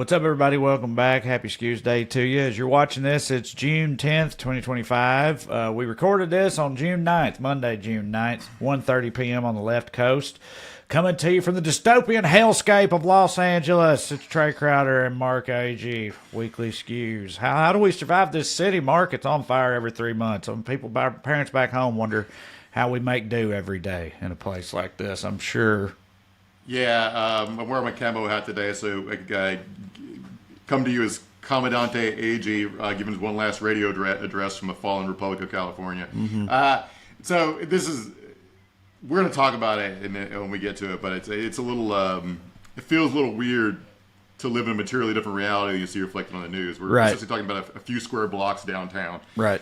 What's up, everybody? Welcome back. Happy Skews Day to you. As you're watching this, it's June 10th, 2025. We recorded this on June 9th, Monday, June 9th, 1:30 p.m. on the left coast. Coming to you from the dystopian hellscape of Los Angeles, it's Trey Crowder and Mark A.G. Weekly Skews. How do we survive this city, Mark? It's on fire every 3 months. Parents back home wonder how we make do every day in a place like this, I'm sure. Yeah, I'm wearing my camo hat today, so I come to you as Commandante AG, giving his one last radio address from the fallen Republic of California. So we're going to talk about it when we get to it, but it's a little, it feels a little weird to live in a materially different reality than you see reflected on the news. We're essentially talking about a few square blocks downtown. Right.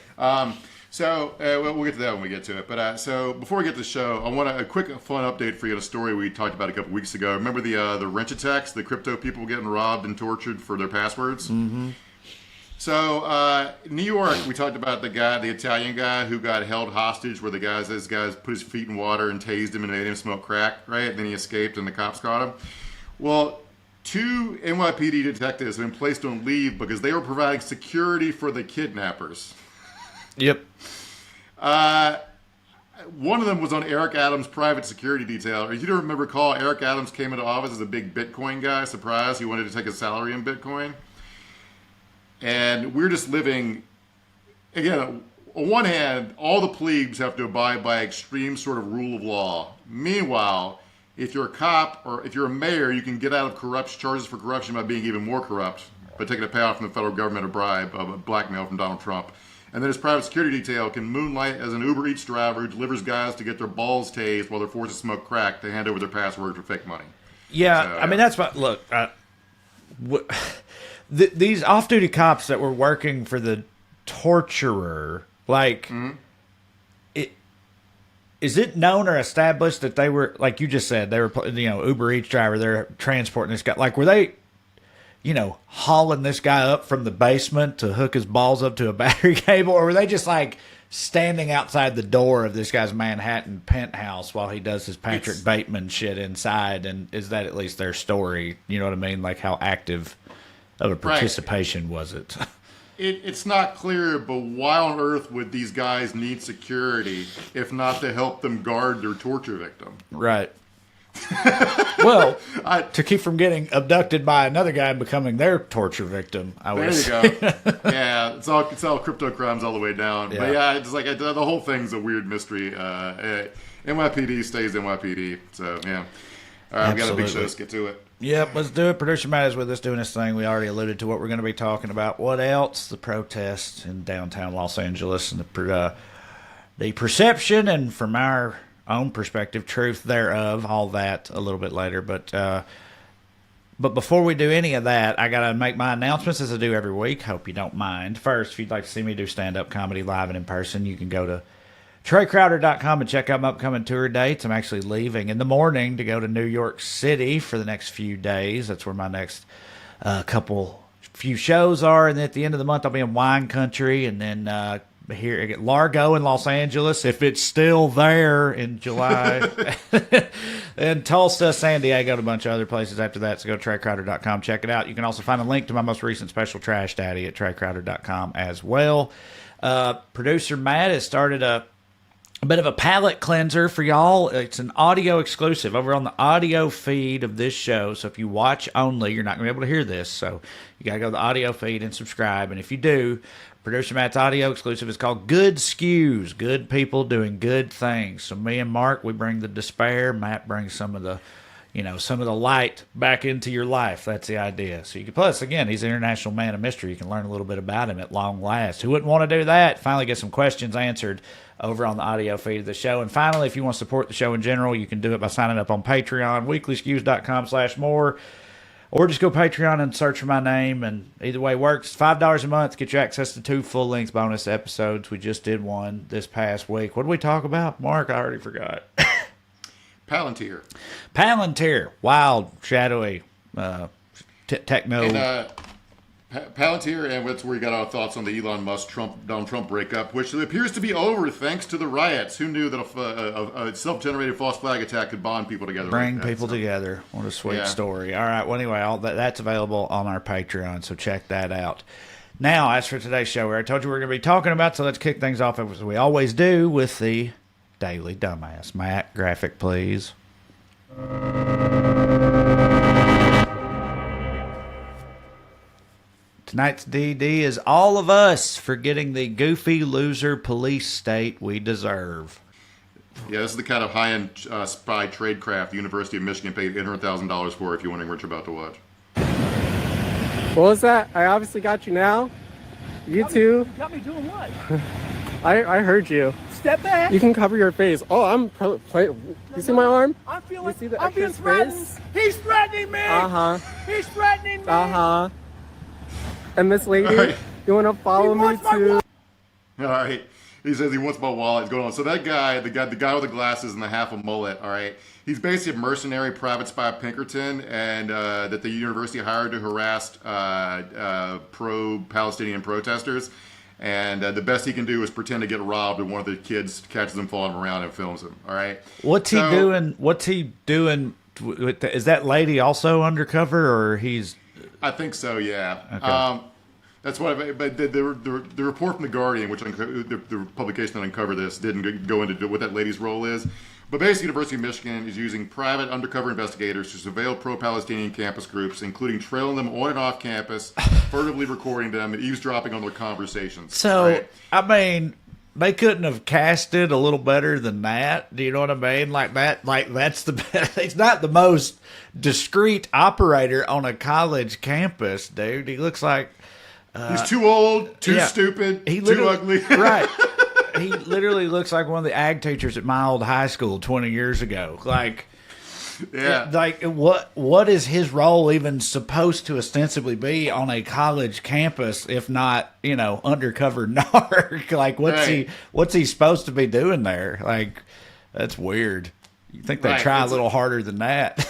So we'll get to that when we get to it. But so before we get to the show, I want a quick fun update for you on a story we talked about a couple weeks ago. Remember the wrench attacks, the crypto people getting robbed and tortured for their passwords? Mm-hmm. So New York, we talked about the Italian guy who got held hostage, where these guys put his feet in water and tased him and made him smoke crack, right? And then he escaped and the cops caught him. Well, 2 NYPD detectives have been placed on leave because they were providing security for the kidnappers. Yep. One of them was on Eric Adams' private security detail. You don't recall Eric Adams came into office as a big Bitcoin guy. Surprise, he wanted to take his salary in Bitcoin. And we're just living, again, on one hand, all the plebes have to abide by extreme sort of rule of law. Meanwhile, if you're a cop or if you're a mayor, you can get out of charges for corruption by being even more corrupt, by taking a payout from the federal government, a bribe, a blackmail from Donald Trump. And then his private security detail can moonlight as an Uber Eats driver who delivers guys to get their balls tased while they're forced to smoke crack to hand over their passwords for fake money. Yeah, so, I mean, that's what, look, these off-duty cops that were working for the torturer, like, is it known or established that they were, like you just said, they were, Uber Eats driver, they're transporting this guy, like, were they, hauling this guy up from the basement to hook his balls up to a battery cable? Or were they just like standing outside the door of this guy's Manhattan penthouse while he does his Patrick Bateman shit inside? And is that at least their story? You know what I mean? Like, how active of a participation was it? It's not clear, but why on earth would these guys need security if not to help them guard their torture victim? Right. Well, to keep from getting abducted by another guy and becoming their torture victim, I would say. There you go. Yeah, it's all crypto crimes all the way down. Yeah. But yeah, it's like the whole thing's a weird mystery. NYPD stays NYPD. So yeah, all right, we got a big show. Let's get to it. Yep, let's do it. Producer Matt is with us doing this thing. We already alluded to what we're going to be talking about. What else? The protests in downtown Los Angeles and the perception, and from our own perspective, truth thereof, all that a little bit later. But before we do any of that, I got to make my announcements as I do every week. Hope you don't mind. First, if you'd like to see me do stand-up comedy live and in person, you can go to TreyCrowder.com and check out my upcoming tour dates. I'm actually leaving in the morning to go to New York City for the next few days. That's where my next few shows are. And then at the end of the month, I'll be in wine country, and then here at Largo in Los Angeles, if it's still there in July, and Tulsa, San Diego, and a bunch of other places after that. So go to TreyCrowder.com, check it out. You can also find a link to my most recent special, Trash Daddy, at TreyCrowder.com as well. Producer Matt has started a bit of a palate cleanser for y'all. It's an audio exclusive over on the audio feed of this show. So if you watch only, you're not going to be able to hear this. So you got to go to the audio feed and subscribe. And if you do, Producer Matt's audio exclusive is called Good Skews. Good people doing good things. So me and Mark, we bring the despair. Matt brings some of the light back into your life. That's the idea. So you can, plus, again, he's an international man of mystery. You can learn a little bit about him at long last. Who wouldn't want to do that? Finally get some questions answered over on the audio feed of the show. And finally, if you want to support the show in general, you can do it by signing up on Patreon, weeklyskews.com/more. Or just go Patreon and search for my name, and either way works. $5 a month, get you access to 2 full-length bonus episodes. We just did one this past week. What did we talk about? Mark, I already forgot. Palantir. Wild, shadowy, techno. Palantir, and that's where we got our thoughts on the Elon Musk Donald Trump breakup, which appears to be over thanks to the riots. Who knew that a self-generated false flag attack could bond people together? Bring people together. What a sweet story. All right. Well, anyway, that's available on our Patreon, so check that out. Now, as for today's show, I told you we're going to be talking about, so let's kick things off as we always do with the Daily Dumbass. Matt, graphic, please. Tonight's DD is all of us for getting the goofy loser police state we deserve. Yeah, this is the kind of high-end spy tradecraft the University of Michigan paid $800,000 for, if you're wondering what you're about to watch. What was that? I obviously got you now. You too. Got me doing what? I heard you. Step back. You can cover your face. Oh, you see my arm? I'm feeling. You see the I'm being extra threatened. space? He's threatening me. He's threatening me. And this lady, right. you want to follow me too? All right. He says he wants my wallet. He's going on. So that guy, the guy with the glasses and the half a mullet, all right, he's basically a mercenary private spy of Pinkerton, and that the university hired to harass pro-Palestinian protesters. And the best he can do is pretend to get robbed, and one of the kids catches him falling around and films him. All right. What's he doing? What's he doing? Is that lady also undercover, or he's? I think so. Yeah. Okay. That's what. But the report from the Guardian, which the publication that uncovered this, didn't go into what that lady's role is. But basically, University of Michigan is using private undercover investigators to surveil pro-Palestinian campus groups, including trailing them on and off campus, furtively recording them, and eavesdropping on their conversations. So, right? I mean, they couldn't have cast it a little better than that. Do you know what I mean? Like that. Like that's the best. He's not the most discreet operator on a college campus, dude. He looks like he's too old, too stupid, too ugly. Right. He literally looks like one of the ag teachers at my old high school 20 years ago. Like, yeah. Like what is his role even supposed to ostensibly be on a college campus, if not, undercover narc? Like, what's he supposed to be doing there? Like, that's weird. You think they try a little harder than that?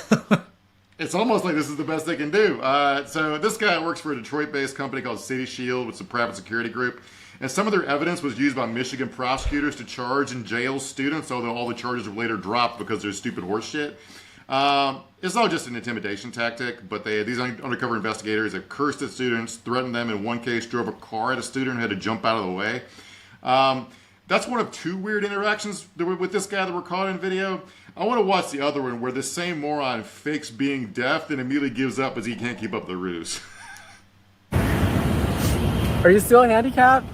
It's almost like this is the best they can do. So this guy works for a Detroit-based company called City Shield, which is a private security group. And some of their evidence was used by Michigan prosecutors to charge and jail students, although all the charges were later dropped because they're stupid horse shit. It's all just an intimidation tactic, but these undercover investigators have cursed at students, threatened them, in one case drove a car at a student and had to jump out of the way. That's one of two weird interactions with this guy that were caught in video. I want to watch the other one where this same moron fakes being deaf and immediately gives up as he can't keep up the ruse. Are you still handicapped?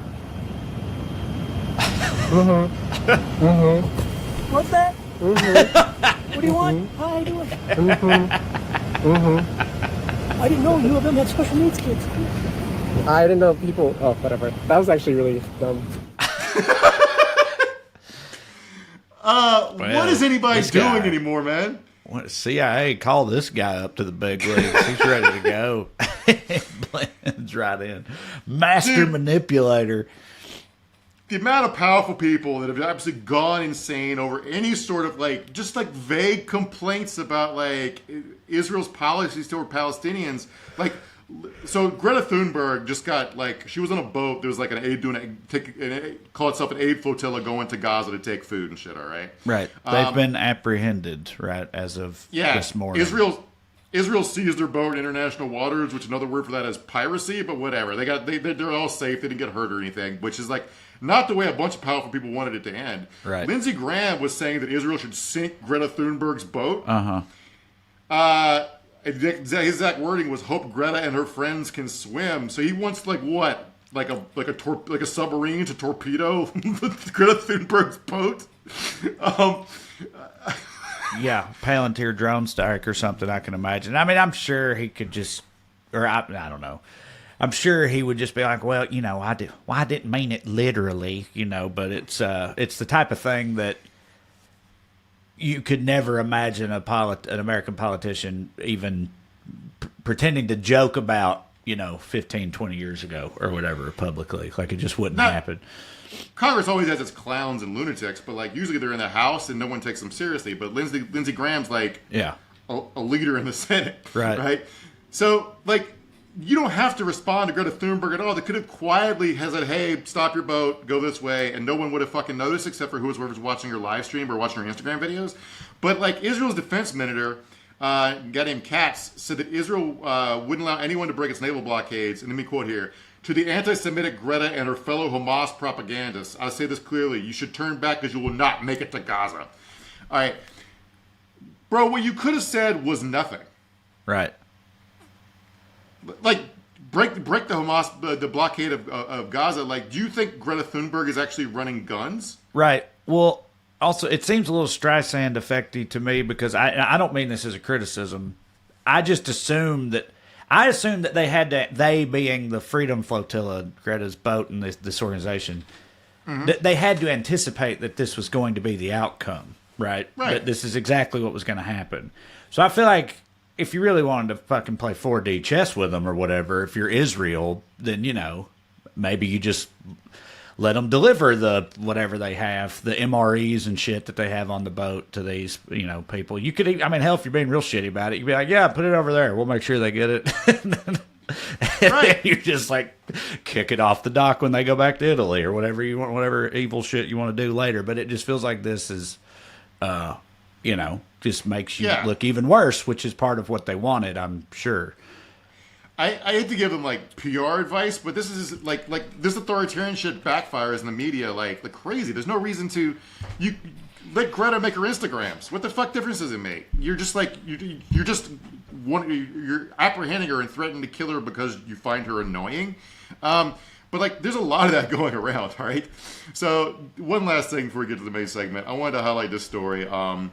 What's that? What do you want? How you doing? I didn't know you of them had special needs kids. I didn't know people. Oh, whatever. That was actually really dumb. What is anybody doing anymore, man? CIA, call this guy up to the big leagues. He's ready to go. Blends right in. Master manipulator. The amount of powerful people that have absolutely gone insane over any sort of just vague complaints about Israel's policies toward Palestinians. So Greta Thunberg just got she was on a boat. There was an aid call itself an aid flotilla going to Gaza to take food and shit. All right. Right. They've been apprehended as of this morning. Israel seized their boat in international waters, which another word for that is piracy. But whatever. They're all safe. They didn't get hurt or anything, which is not the way a bunch of powerful people wanted it to end. Right. Lindsey Graham was saying that Israel should sink Greta Thunberg's boat. His exact wording was, "Hope Greta and her friends can swim." So he wants like a submarine to torpedo Greta Thunberg's boat. Yeah, Palantir drone strike or something. I can imagine. I mean, I'm sure he could just, I don't know. I'm sure he would just be like, well, I didn't mean it literally, but it's the type of thing that you could never imagine an American politician even pretending to joke about, 15, 20 years ago or whatever publicly. Like, it just wouldn't happen. Congress always has its clowns and lunatics, but usually they're in the House and no one takes them seriously. But Lindsey Graham's a leader in the Senate. Right. Right. So you don't have to respond to Greta Thunberg at all. They could have quietly said, hey, stop your boat, go this way, and no one would have fucking noticed except for whoever's watching your live stream or watching your Instagram videos. But like Israel's defense minister, a guy named Katz, said that Israel wouldn't allow anyone to break its naval blockades, and let me quote here, to the anti-Semitic Greta and her fellow Hamas propagandists, I say this clearly, you should turn back because you will not make it to Gaza. All right. Bro, what you could have said was nothing. Right. Like, break the Hamas, the blockade of Gaza. Like, do you think Greta Thunberg is actually running guns? Right. Well, also, it seems a little Streisand effecty to me because I don't mean this as a criticism. I just assume that they had to, they being the Freedom Flotilla, Greta's boat and this organization, that they had to anticipate that this was going to be the outcome, right? That this is exactly what was going to happen. So I feel like if you really wanted to fucking play 4D chess with them or whatever, if you're Israel, then, you know, maybe you just let them deliver the whatever they have, the MREs and shit that they have on the boat to these, you know, people. You could, I mean, hell, if you're being real shitty about it, you'd be like, yeah, put it over there. We'll make sure they get it. And you just like kick it off the dock when they go back to Italy or whatever you want, whatever evil shit you want to do later. But it just feels like this is, you know, just makes you look even worse, which is part of what they wanted, I'm sure. I hate to give them like PR advice, but this is like this authoritarian shit backfires in the media like crazy. There's no reason to you let Greta make her Instagrams. What the fuck difference does it make? You're just like you're apprehending her and threatening to kill her because you find her annoying. But like there's a lot of that going around. All right. So one last thing before we get to the main segment, I wanted to highlight this story out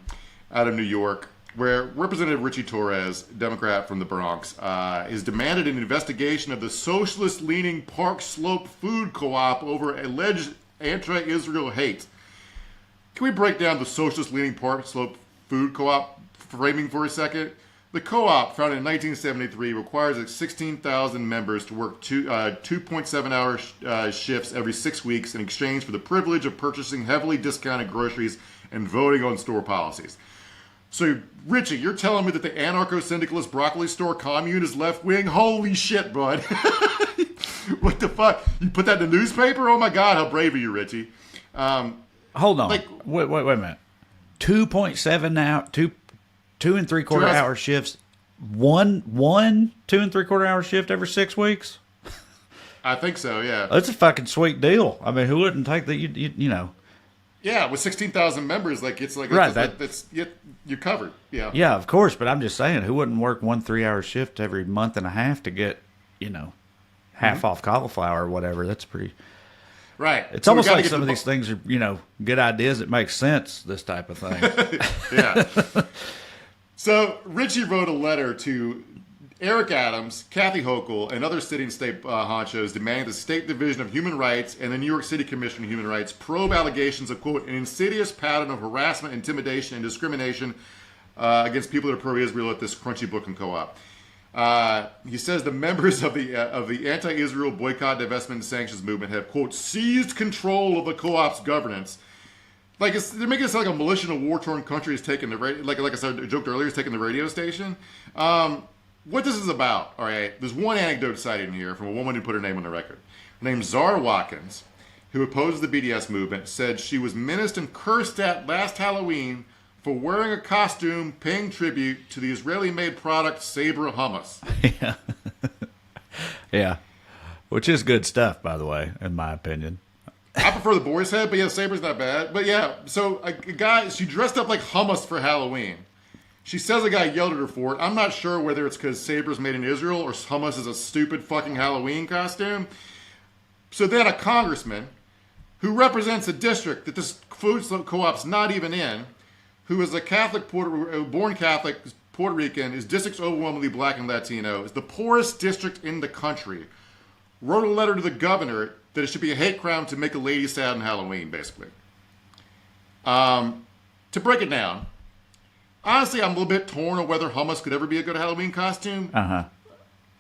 of New York, where Representative Richie Torres, Democrat from the Bronx, has demanded an investigation of the socialist-leaning Park Slope Food Co-op over alleged anti-Israel hate. Can we break down the socialist-leaning Park Slope Food Co-op framing for a second? The co-op, founded in 1973, requires its 16,000 members to work 2.7-hour shifts every 6 weeks in exchange for the privilege of purchasing heavily discounted groceries and voting on store policies. So, Richie, you're telling me that the anarcho-syndicalist broccoli store commune is left-wing? Holy shit, bud. What the fuck? You put that in the newspaper? Oh my God, how brave are you, Richie? Hold on. Like, wait a minute. 2.7 hour, 2 3/4 hour shifts. One 2 3/4 hour shift every 6 weeks? I think so, yeah. That's a fucking sweet deal. I mean, who wouldn't take that, you know? Yeah, with 16,000 members, like it's like right, that's you're covered. Yeah. Yeah, of course, but I'm just saying, who wouldn't work 1 3-hour shift every month and a half to get, you know, half off cauliflower or whatever? That's pretty. Right. It's almost like some of these things are, you know, good ideas that make sense. This type of thing. Yeah. So Richie wrote a letter to Eric Adams, Kathy Hochul, and other sitting state honchos demanding the State Division of Human Rights and the New York City Commission on Human Rights probe allegations of, quote, an insidious pattern of harassment, intimidation, and discrimination against people that are pro-Israel at this Crunchy Brooklyn co-op. He says the members of the anti-Israel boycott, divestment, and sanctions movement have, quote, seized control of the co-op's governance. Like they're making it sound like a militia in a war-torn country is taking the like I said, I joked earlier, is taking the radio station. What this is about, all right, there's one anecdote cited in here from a woman who put her name on the record. Her name's Zara Watkins, who opposes the BDS movement, said she was menaced and cursed at last Halloween for wearing a costume paying tribute to the Israeli-made product Sabre hummus. Yeah. Yeah. Which is good stuff, by the way, in my opinion. I prefer the boar's head, but yeah, Sabre's not bad. But yeah, so a guy, she dressed up like hummus for Halloween. She says a guy yelled at her for it. I'm not sure whether it's because Sabre's made in Israel or hummus is a stupid fucking Halloween costume. So then a congressman who represents a district that this food co-op's not even in, who is a Catholic, born Catholic, Puerto Rican, his district's overwhelmingly black and Latino, is the poorest district in the country, wrote a letter to the governor that it should be a hate crime to make a lady sad on Halloween, basically. To break it down, honestly, I'm a little bit torn on whether hummus could ever be a good Halloween costume. Uh-huh.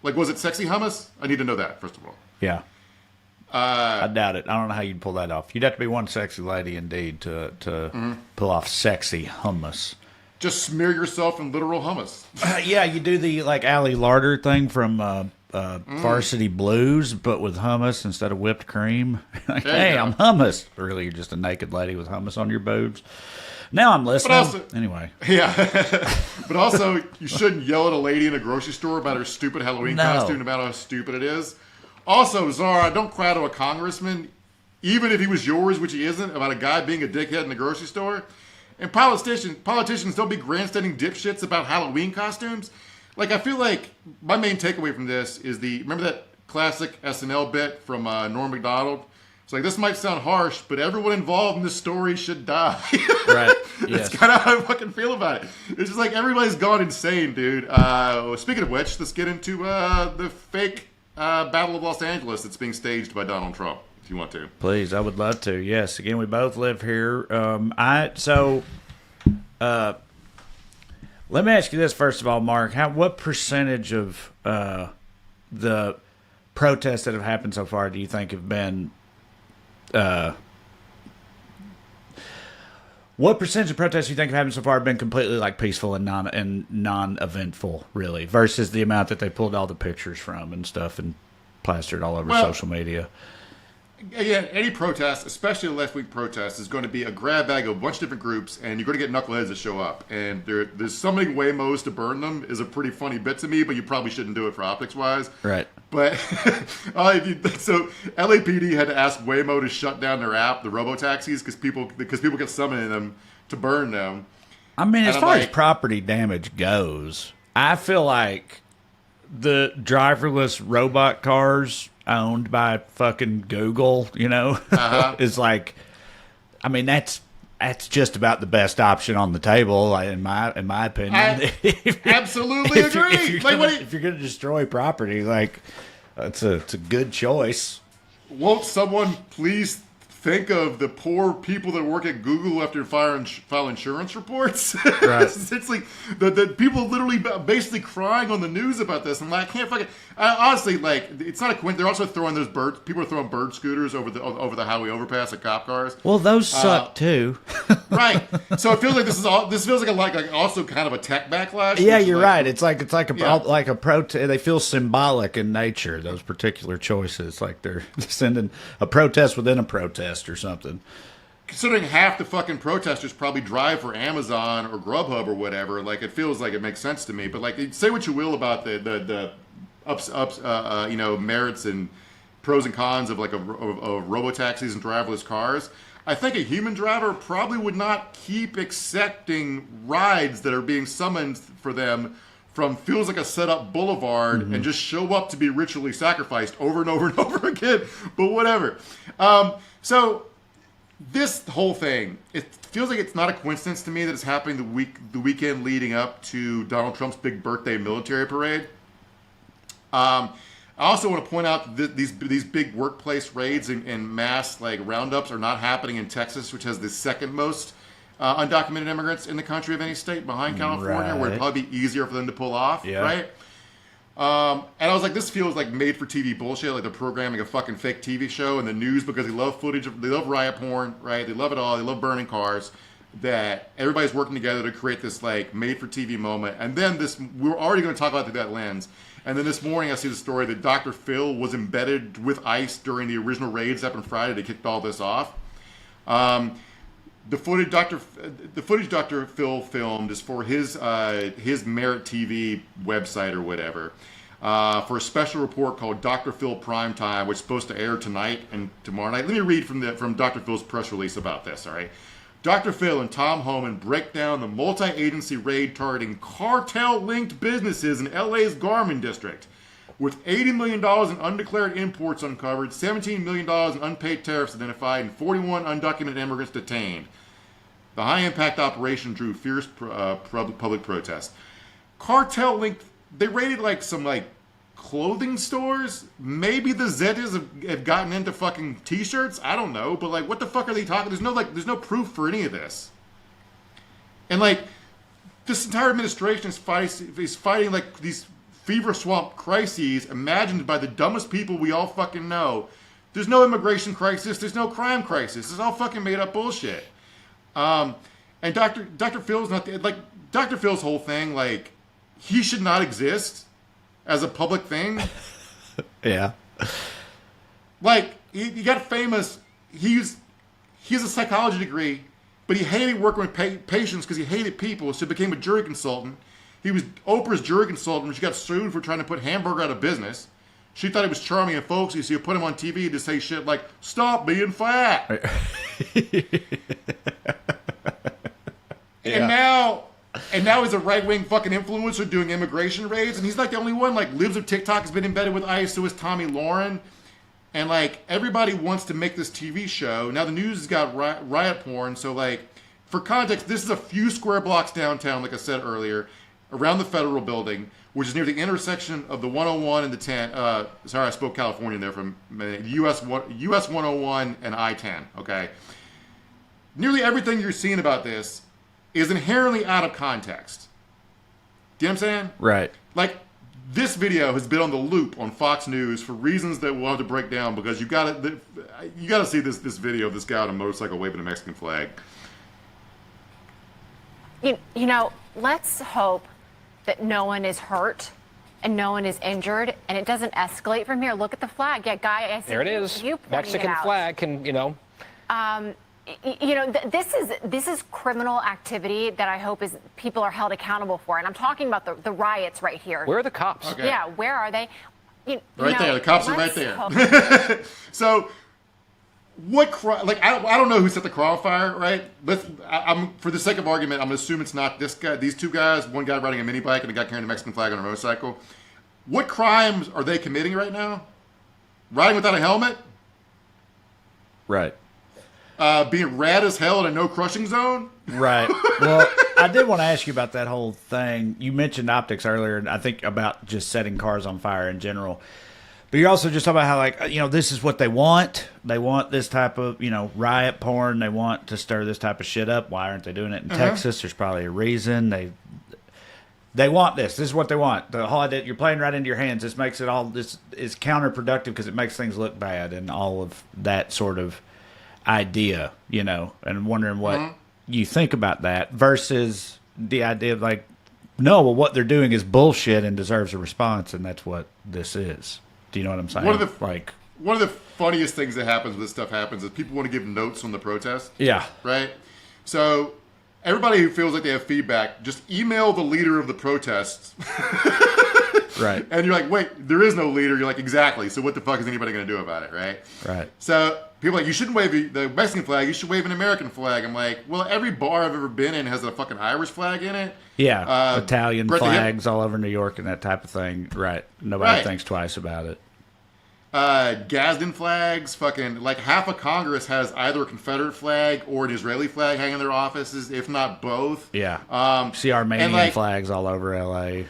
Like, was it sexy hummus? I need to know that, first of all. Yeah. I doubt it. I don't know how you'd pull that off. You'd have to be one sexy lady, indeed, to pull off sexy hummus. Just smear yourself in literal hummus. Yeah, you do the, like, Ali Larder thing from Varsity Blues, but with hummus instead of whipped cream. Like, There you hey, go. I'm hummus. Really, you're just a naked lady with hummus on your boobs. Now I'm listening. also- Anyway, Yeah. But also, you shouldn't yell at a lady in a grocery store about her stupid Halloween No. costume, about how stupid it is. Also, Zara, don't cry to a congressman, even if he was yours, which he isn't, about a guy being a dickhead in the grocery store. And politicians don't be grandstanding dipshits about Halloween costumes. Like, I feel like my main takeaway from this is remember that classic SNL bit from Norm Macdonald? It's like, this might sound harsh, but everyone involved in this story should die. right? That's Yes. kind of how I fucking feel about it. It's just like everybody's gone insane, dude. Speaking of which, let's get into the fake Battle of Los Angeles that's being staged by Donald Trump, if you want to. Please, I would love to. Yes. Again, we both live here. Let me ask you this first of all, Mark. What percentage of the protests that have happened so far do you think have been? What percentage of protests do you think have happened so far have been completely like peaceful and non-eventful, really, versus the amount that they pulled all the pictures from and stuff and plastered all over social media? Yeah, any protest, especially a left-wing protest, is going to be a grab bag of a bunch of different groups, and you're going to get knuckleheads that show up. And there's summoning Waymos to burn them is a pretty funny bit to me, but you probably shouldn't do it for optics-wise. Right. But so LAPD had to ask Waymo to shut down their app, the robo-taxis, because people kept summoning them to burn them. I mean, as And I'm far as like- property damage goes, I feel like the driverless robot cars owned by fucking Google, is like, I mean, that's just about the best option on the table, in my opinion. I absolutely agree. If you're gonna destroy property, like, it's a good choice. Won't someone please think of the poor people that work at Google who have to file insurance reports? Right. It's like the people literally basically crying on the news about this. I'm like, I can't fucking. Honestly, like, it's not a coincidence. They're also throwing those birds. People are throwing bird scooters over the highway overpass at cop cars. Well, those suck too. Right. So it feels like this feels like also kind of a tech backlash. Yeah, which is you're like- right. It's like Yeah. a protest. They feel symbolic in nature. Those particular choices, like they're sending a protest within a protest or something. Considering half the fucking protesters probably drive for Amazon or Grubhub or whatever, like, it feels like it makes sense to me. But, like, say what you will about the merits and pros and cons of like of robo-taxis and driverless cars. I think a human driver probably would not keep accepting rides that are being summoned for them from feels like a set-up boulevard and just show up to be ritually sacrificed over and over and over again. But whatever. So this whole thing, it feels like it's not a coincidence to me that it's happening the weekend leading up to Donald Trump's big birthday military parade. I also want to point out that these big workplace raids and mass like roundups are not happening in Texas, which has the second most undocumented immigrants in the country of any state behind California, where it'd probably be easier for them to pull off, right? And I was like, this feels like made for TV bullshit, like they're programming a fucking fake TV show in the news because they love footage, they love riot porn, right? They love it all, they love burning cars. That everybody's working together to create this like made for TV moment, and then we're already going to talk about through that lens. And then this morning I see the story that Dr. Phil was embedded with ICE during the original raids up on Friday that kicked all this off. The footage Dr. Phil filmed is for his Merit TV website or whatever, for a special report called Dr. Phil Primetime, which is supposed to air tonight and tomorrow night. Let me read from Dr. Phil's press release about this, all right? Dr. Phil and Tom Homan break down the multi-agency raid targeting cartel-linked businesses in LA's Garmin district. With $80 million in undeclared imports uncovered, $17 million in unpaid tariffs identified, and 41 undocumented immigrants detained. The high-impact operation drew fierce public protest. Cartel-linked, they raided like some like clothing stores. Maybe the Zetas have gotten into fucking t-shirts. I don't know, but like, what the fuck are they talking? There's no proof for any of this. And like, this entire administration is fighting like these fever swamp crises imagined by the dumbest people we all fucking know. There's no immigration crisis. There's no crime crisis. It's all fucking made up bullshit. And Dr. Phil's not like Dr. Phil's whole thing. Like, he should not exist as a public thing. Yeah. Like, he got famous. He has a psychology degree, but he hated working with patients because he hated people, so he became a jury consultant. He was Oprah's jury consultant when she got sued for trying to put Hamburger out of business. She thought he was charming and folksy, so you put him on TV to say shit like, "Stop being fat." Yeah. And now he's a right-wing fucking influencer doing immigration raids, and he's like the only one. Like, Libs of TikTok has been embedded with ICE, so is Tommy Lauren. And, like, everybody wants to make this TV show. Now the news has got riot porn, so, like, for context, this is a few square blocks downtown, like I said earlier, around the Federal Building, which is near the intersection of the 101 and the 10. Sorry, I spoke California there from US 101 and I-10, okay? Nearly everything you're seeing about this is inherently out of context. Do you know what I'm saying? Right. Like, this video has been on the loop on Fox News for reasons that we'll have to break down because you got to see this video of this guy on a motorcycle waving a Mexican flag. You know, let's hope that no one is hurt and no one is injured and it doesn't escalate from here. Look at the flag. Yeah, Guy, I see there it is. You Mexican flag can, this is criminal activity that I hope is people are held accountable for. And I'm talking about the riots right here. Where are the cops? Okay. Yeah, where are they? There. The cops are right there. So, I don't know who set the car on fire, right? I'm for the sake of argument, I'm going to assume it's not this guy. These two guys, one guy riding a mini bike and a guy carrying a Mexican flag on a motorcycle. What crimes are they committing right now? Riding without a helmet? Right. Being rad as hell in a no crushing zone? Right. Well, I did want to ask you about that whole thing. You mentioned optics earlier, and I think about just setting cars on fire in general. But you're also just talking about how, like, this is what they want. They want this type of, riot porn. They want to stir this type of shit up. Why aren't they doing it in Texas? There's probably a reason. They want this. This is what they want. The whole idea, you're playing right into your hands. This makes it all, this is counterproductive because it makes things look bad and all of that sort of idea, and I'm wondering what you think about that versus the idea of what they're doing is bullshit and deserves a response, and that's what this is. Do you know what I'm saying? One of the funniest things that happens when this stuff happens is people want to give notes on the protest. Yeah. Right? So everybody who feels like they have feedback, just email the leader of the protests. Right. And you're like, wait, there is no leader. You're like, exactly. So what the fuck is anybody going to do about it, right? Right. So people are like, you shouldn't wave the Mexican flag. You should wave an American flag. I'm like, well, every bar I've ever been in has a fucking Irish flag in it. Yeah. Italian flags all over New York and that type of thing. Right. Nobody thinks twice about it. Gadsden flags, fucking, like half of Congress has either a Confederate flag or an Israeli flag hanging in their offices, if not both. Yeah. See Armenian flags all over L.A.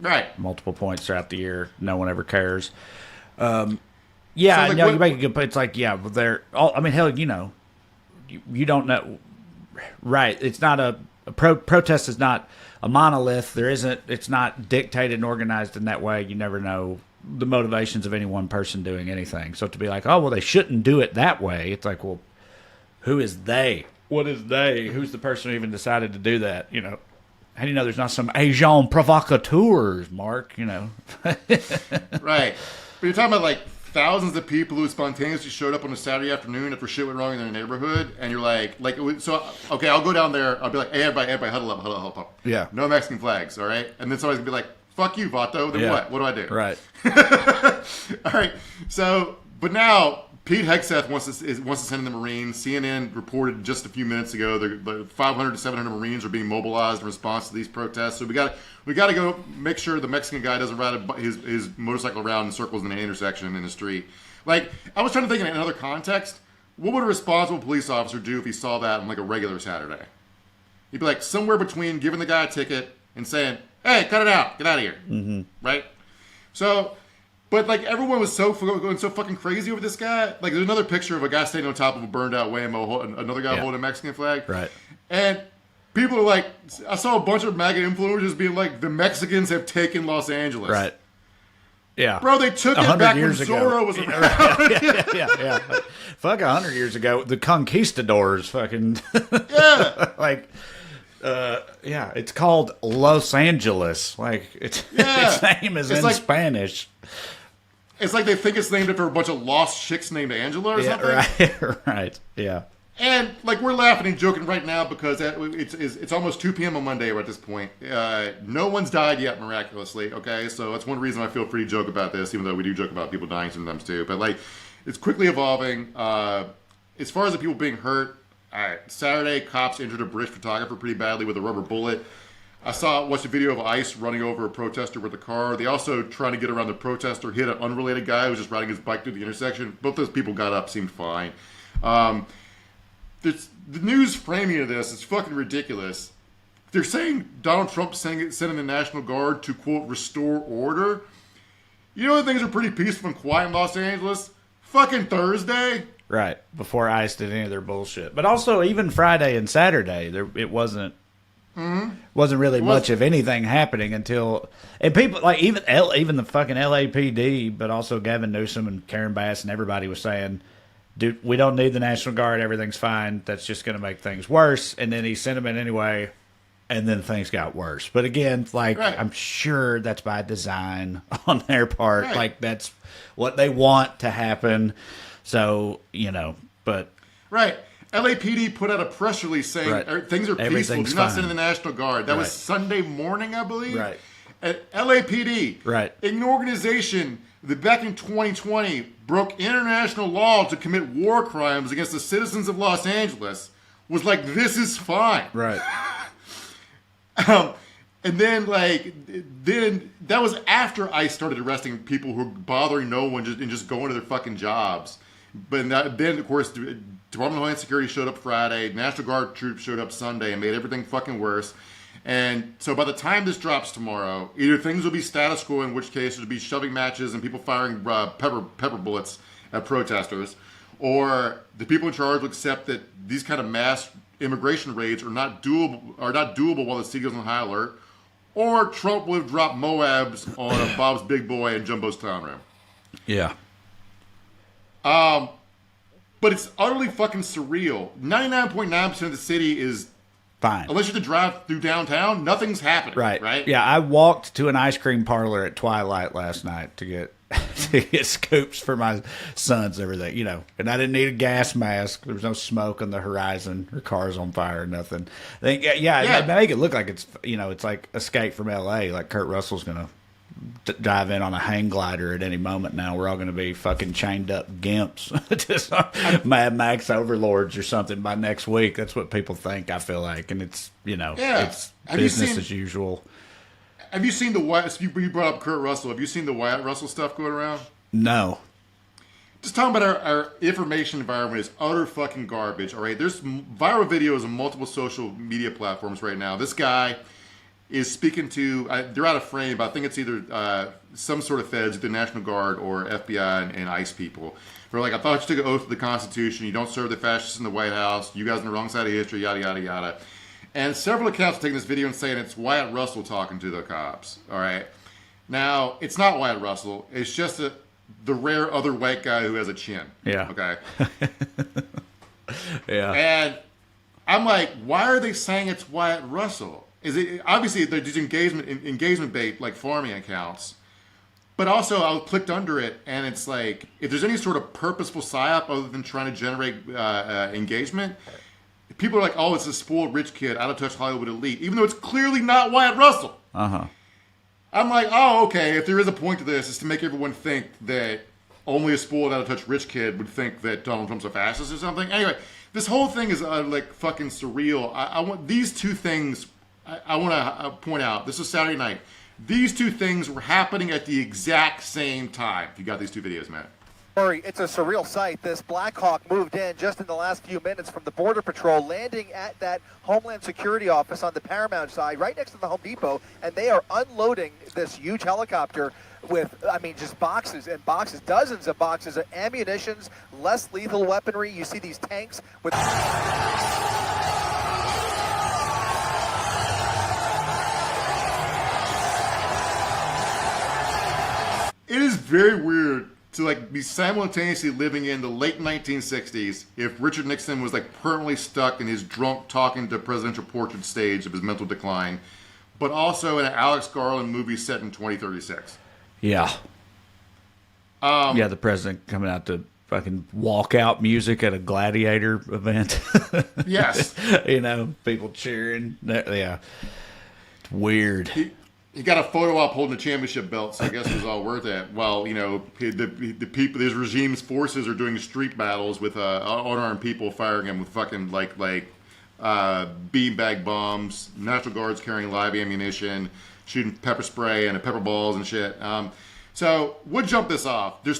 Right. Multiple points throughout the year. No one ever cares. Yeah, So, you make a good point. It's like, yeah, they're all, I mean, hell, you don't know. Right. It's not a protest is not a monolith. It's not dictated and organized in that way. You never know the motivations of any one person doing anything. So to be like, oh, well, they shouldn't do it that way. It's like, well, who is they? What is they? Who's the person who even decided to do that? How do you know there's not some agent provocateurs, Mark? Right. But you're talking about thousands of people who spontaneously showed up on a Saturday afternoon after shit went wrong in their neighborhood, and you're okay, I'll go down there. I'll be like, hey, everybody, huddle up. Yeah. No Mexican flags, all right? And then somebody's gonna be like, fuck you, Vato. Then what? What do I do? Right. All right. So, but now Pete Hegseth wants to send in the Marines. CNN reported just a few minutes ago the 500 to 700 Marines are being mobilized in response to these protests. So we got to go make sure the Mexican guy doesn't ride his motorcycle around in circles in an intersection in the street. I was trying to think in another context, what would a responsible police officer do if he saw that on a regular Saturday? He'd be somewhere between giving the guy a ticket and saying, hey, cut it out, get out of here, right? So. But everyone was going so fucking crazy over this guy. There's another picture of a guy standing on top of a burned out Waymo, another guy holding a Mexican flag. Right. And people are like, I saw a bunch of MAGA influencers being like, the Mexicans have taken Los Angeles. Right. Yeah. Bro, they took it back when Zorro was around. Yeah. Fuck, 100 years ago, the conquistadors fucking. Yeah. It's called Los Angeles. Its name is in Spanish. It's like they think it's named after a bunch of lost chicks named Angela or something. Right, right, yeah. And like we're laughing and joking right now because it's almost 2 p.m. on Monday at this point. No one's died yet miraculously. Okay, so that's one reason I feel free to joke about this, even though we do joke about people dying sometimes too. But like, it's quickly evolving. As far as the people being hurt, Saturday cops injured a British photographer pretty badly with a rubber bullet. I watched a video of ICE running over a protester with a car. They also, trying to get around the protester, hit an unrelated guy who was just riding his bike through the intersection. Both those people got up, seemed fine. The news framing of this is fucking ridiculous. They're saying Donald Trump sending the National Guard to, quote, restore order. You know, things are pretty peaceful and quiet in Los Angeles. Fucking Thursday. Right, before ICE did any of their bullshit. But also, even Friday and Saturday, it wasn't really much of anything happening until, and people like even the fucking LAPD, but also Gavin Newsom and Karen Bass and everybody was saying, dude, we don't need the National Guard. Everything's fine. That's just going to make things worse. And then he sent them in anyway, and then things got worse. But again, like, right. I'm sure that's by design on their part. Right. Like, that's what they want to happen. So, you know, but... Right. LAPD put out a press release saying things are peaceful. Do not send in the National Guard. That was Sunday morning, I believe. Right. At LAPD, an organization that back in 2020 broke international law to commit war crimes against the citizens of Los Angeles, was like, this is fine. Right. And then, that was after ICE started arresting people who were bothering no one and just going to their fucking jobs. But then, of course, Department of Homeland Security showed up Friday, National Guard troops showed up Sunday and made everything fucking worse. And so by the time this drops tomorrow, either things will be status quo, in which case there'll be shoving matches and people firing pepper bullets at protesters, or the people in charge will accept that these kind of mass immigration raids are not doable while the city goes on high alert, or Trump will have dropped Moabs on Bob's Big Boy and Jumbo's Town Room. Yeah. But it's utterly fucking surreal. 99.9% of the city is fine. Unless you have to drive through downtown, nothing's happening. Right? Yeah, I walked to an ice cream parlor at twilight last night to get scoops for my sons and everything, you know. And I didn't need a gas mask. There was no smoke on the horizon or cars on fire or nothing. They make it look like it's, you know, it's like Escape from L.A., like Kurt Russell's going to dive in on a hang glider at any moment now. We're all going to be fucking chained up gimps to Mad Max overlords or something by next week. That's what people think, I feel like. And it's, you know, it's business as usual. Have you seen you brought up Kurt Russell. Have you seen the Wyatt Russell stuff going around? No. Just talking about our information environment is utter fucking garbage, all right? There's viral videos on multiple social media platforms right now. This guy is speaking to, they're out of frame, but I think it's either some sort of feds, either National Guard or FBI and ICE people. They're like, I thought you took an oath to the Constitution. You don't serve the fascists in the White House. You guys on the wrong side of history, yada, yada, yada. And several accounts are taking this video and saying it's Wyatt Russell talking to the cops, all right? Now, it's not Wyatt Russell. It's just the rare other white guy who has a chin. Yeah. Okay? Yeah. And I'm like, why are they saying it's Wyatt Russell? Is it obviously they're just engagement bait like farming accounts, but also I clicked under it and it's like if there's any sort of purposeful psyop other than trying to generate engagement, people are like, oh, it's a spoiled rich kid, out of touch Hollywood elite, even though it's clearly not Wyatt Russell. I'm like, oh, okay. If there is a point to this, it's to make everyone think that only a spoiled, out of touch rich kid would think that Donald Trump's a fascist or something. Anyway, this whole thing is like fucking surreal. I want these two things. I want to point out, this is Saturday night. These two things were happening at the exact same time. If you got these two videos, Matt. It's a surreal sight. This Black Hawk moved in just in the last few minutes from the Border Patrol, landing at that Homeland Security office on the Paramount side, right next to the Home Depot, and they are unloading this huge helicopter with, I mean, just boxes and boxes, dozens of boxes of ammunitions, less lethal weaponry. You see these tanks with... It is very weird to like be simultaneously living in the late 1960s if Richard Nixon was like permanently stuck in his drunk talking to presidential portrait stage of his mental decline, but also in an Alex Garland movie set in 2036. Yeah. Yeah, the president coming out to fucking walkout music at a gladiator event. Yes. People cheering. Yeah. It's weird. He got a photo op holding a championship belt, so I guess it was all worth it. Well, the people, this regime's forces are doing street battles with unarmed people, firing them with fucking like beanbag bombs, National Guards carrying live ammunition, shooting pepper spray and pepper balls and shit. So we'll jump this off. There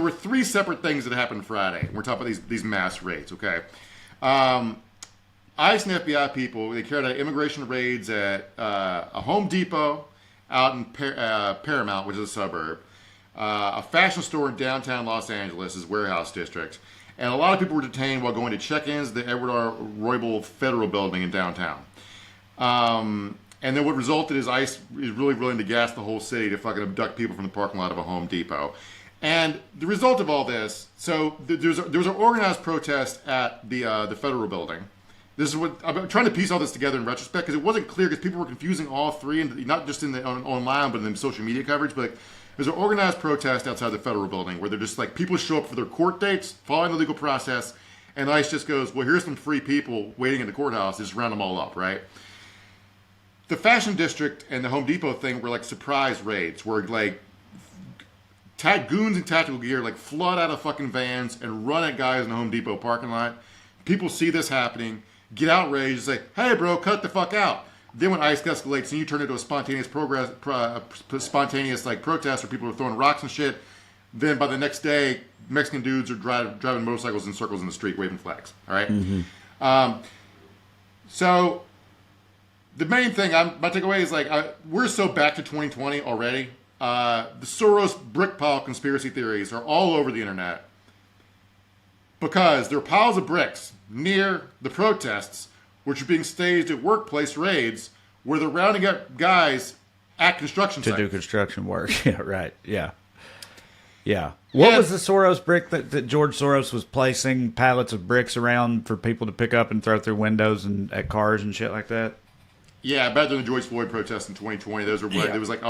were three separate things that happened Friday. We're talking about these mass raids, okay? ICE and FBI people, they carried out immigration raids at a Home Depot out in Paramount, which is a suburb, a fashion store in downtown Los Angeles, warehouse district, and a lot of people were detained while going to check-ins at the Edward R. Roybal Federal Building in downtown. And then what resulted is ICE is really willing to gas the whole city to fucking abduct people from the parking lot of a Home Depot. And the result of all this, so there was an organized protest at the Federal Building. This is what I'm trying to piece all this together in retrospect, because it wasn't clear, because people were confusing all three, and not just in the online, but in the social media coverage. But there's an organized protest outside the Federal Building where they're just like, people show up for their court dates, following the legal process, and ICE just goes, well, here's some free people waiting in the courthouse, just round them all up, right? The Fashion District and the Home Depot thing were like surprise raids, where like goons in tactical gear like flood out of fucking vans and run at guys in the Home Depot parking lot. People see this happening, get outraged, and say, hey bro, cut the fuck out. Then when ICE escalates and you turn into a spontaneous like protest where people are throwing rocks and shit, then by the next day, Mexican dudes are driving motorcycles in circles in the street waving flags. All right? Mm-hmm. So the main thing, my takeaway is like, we're so back to 2020 already. The Soros brick pile conspiracy theories are all over the internet because there are piles of bricks near the protests, which are being staged at workplace raids where they're rounding up guys at construction sites. To do construction work. Yeah, right. Yeah. Yeah. What was the Soros brick that George Soros was placing pallets of bricks around for people to pick up and throw through windows and at cars and shit like that? Yeah, back during the George Floyd protests in 2020, those were it was like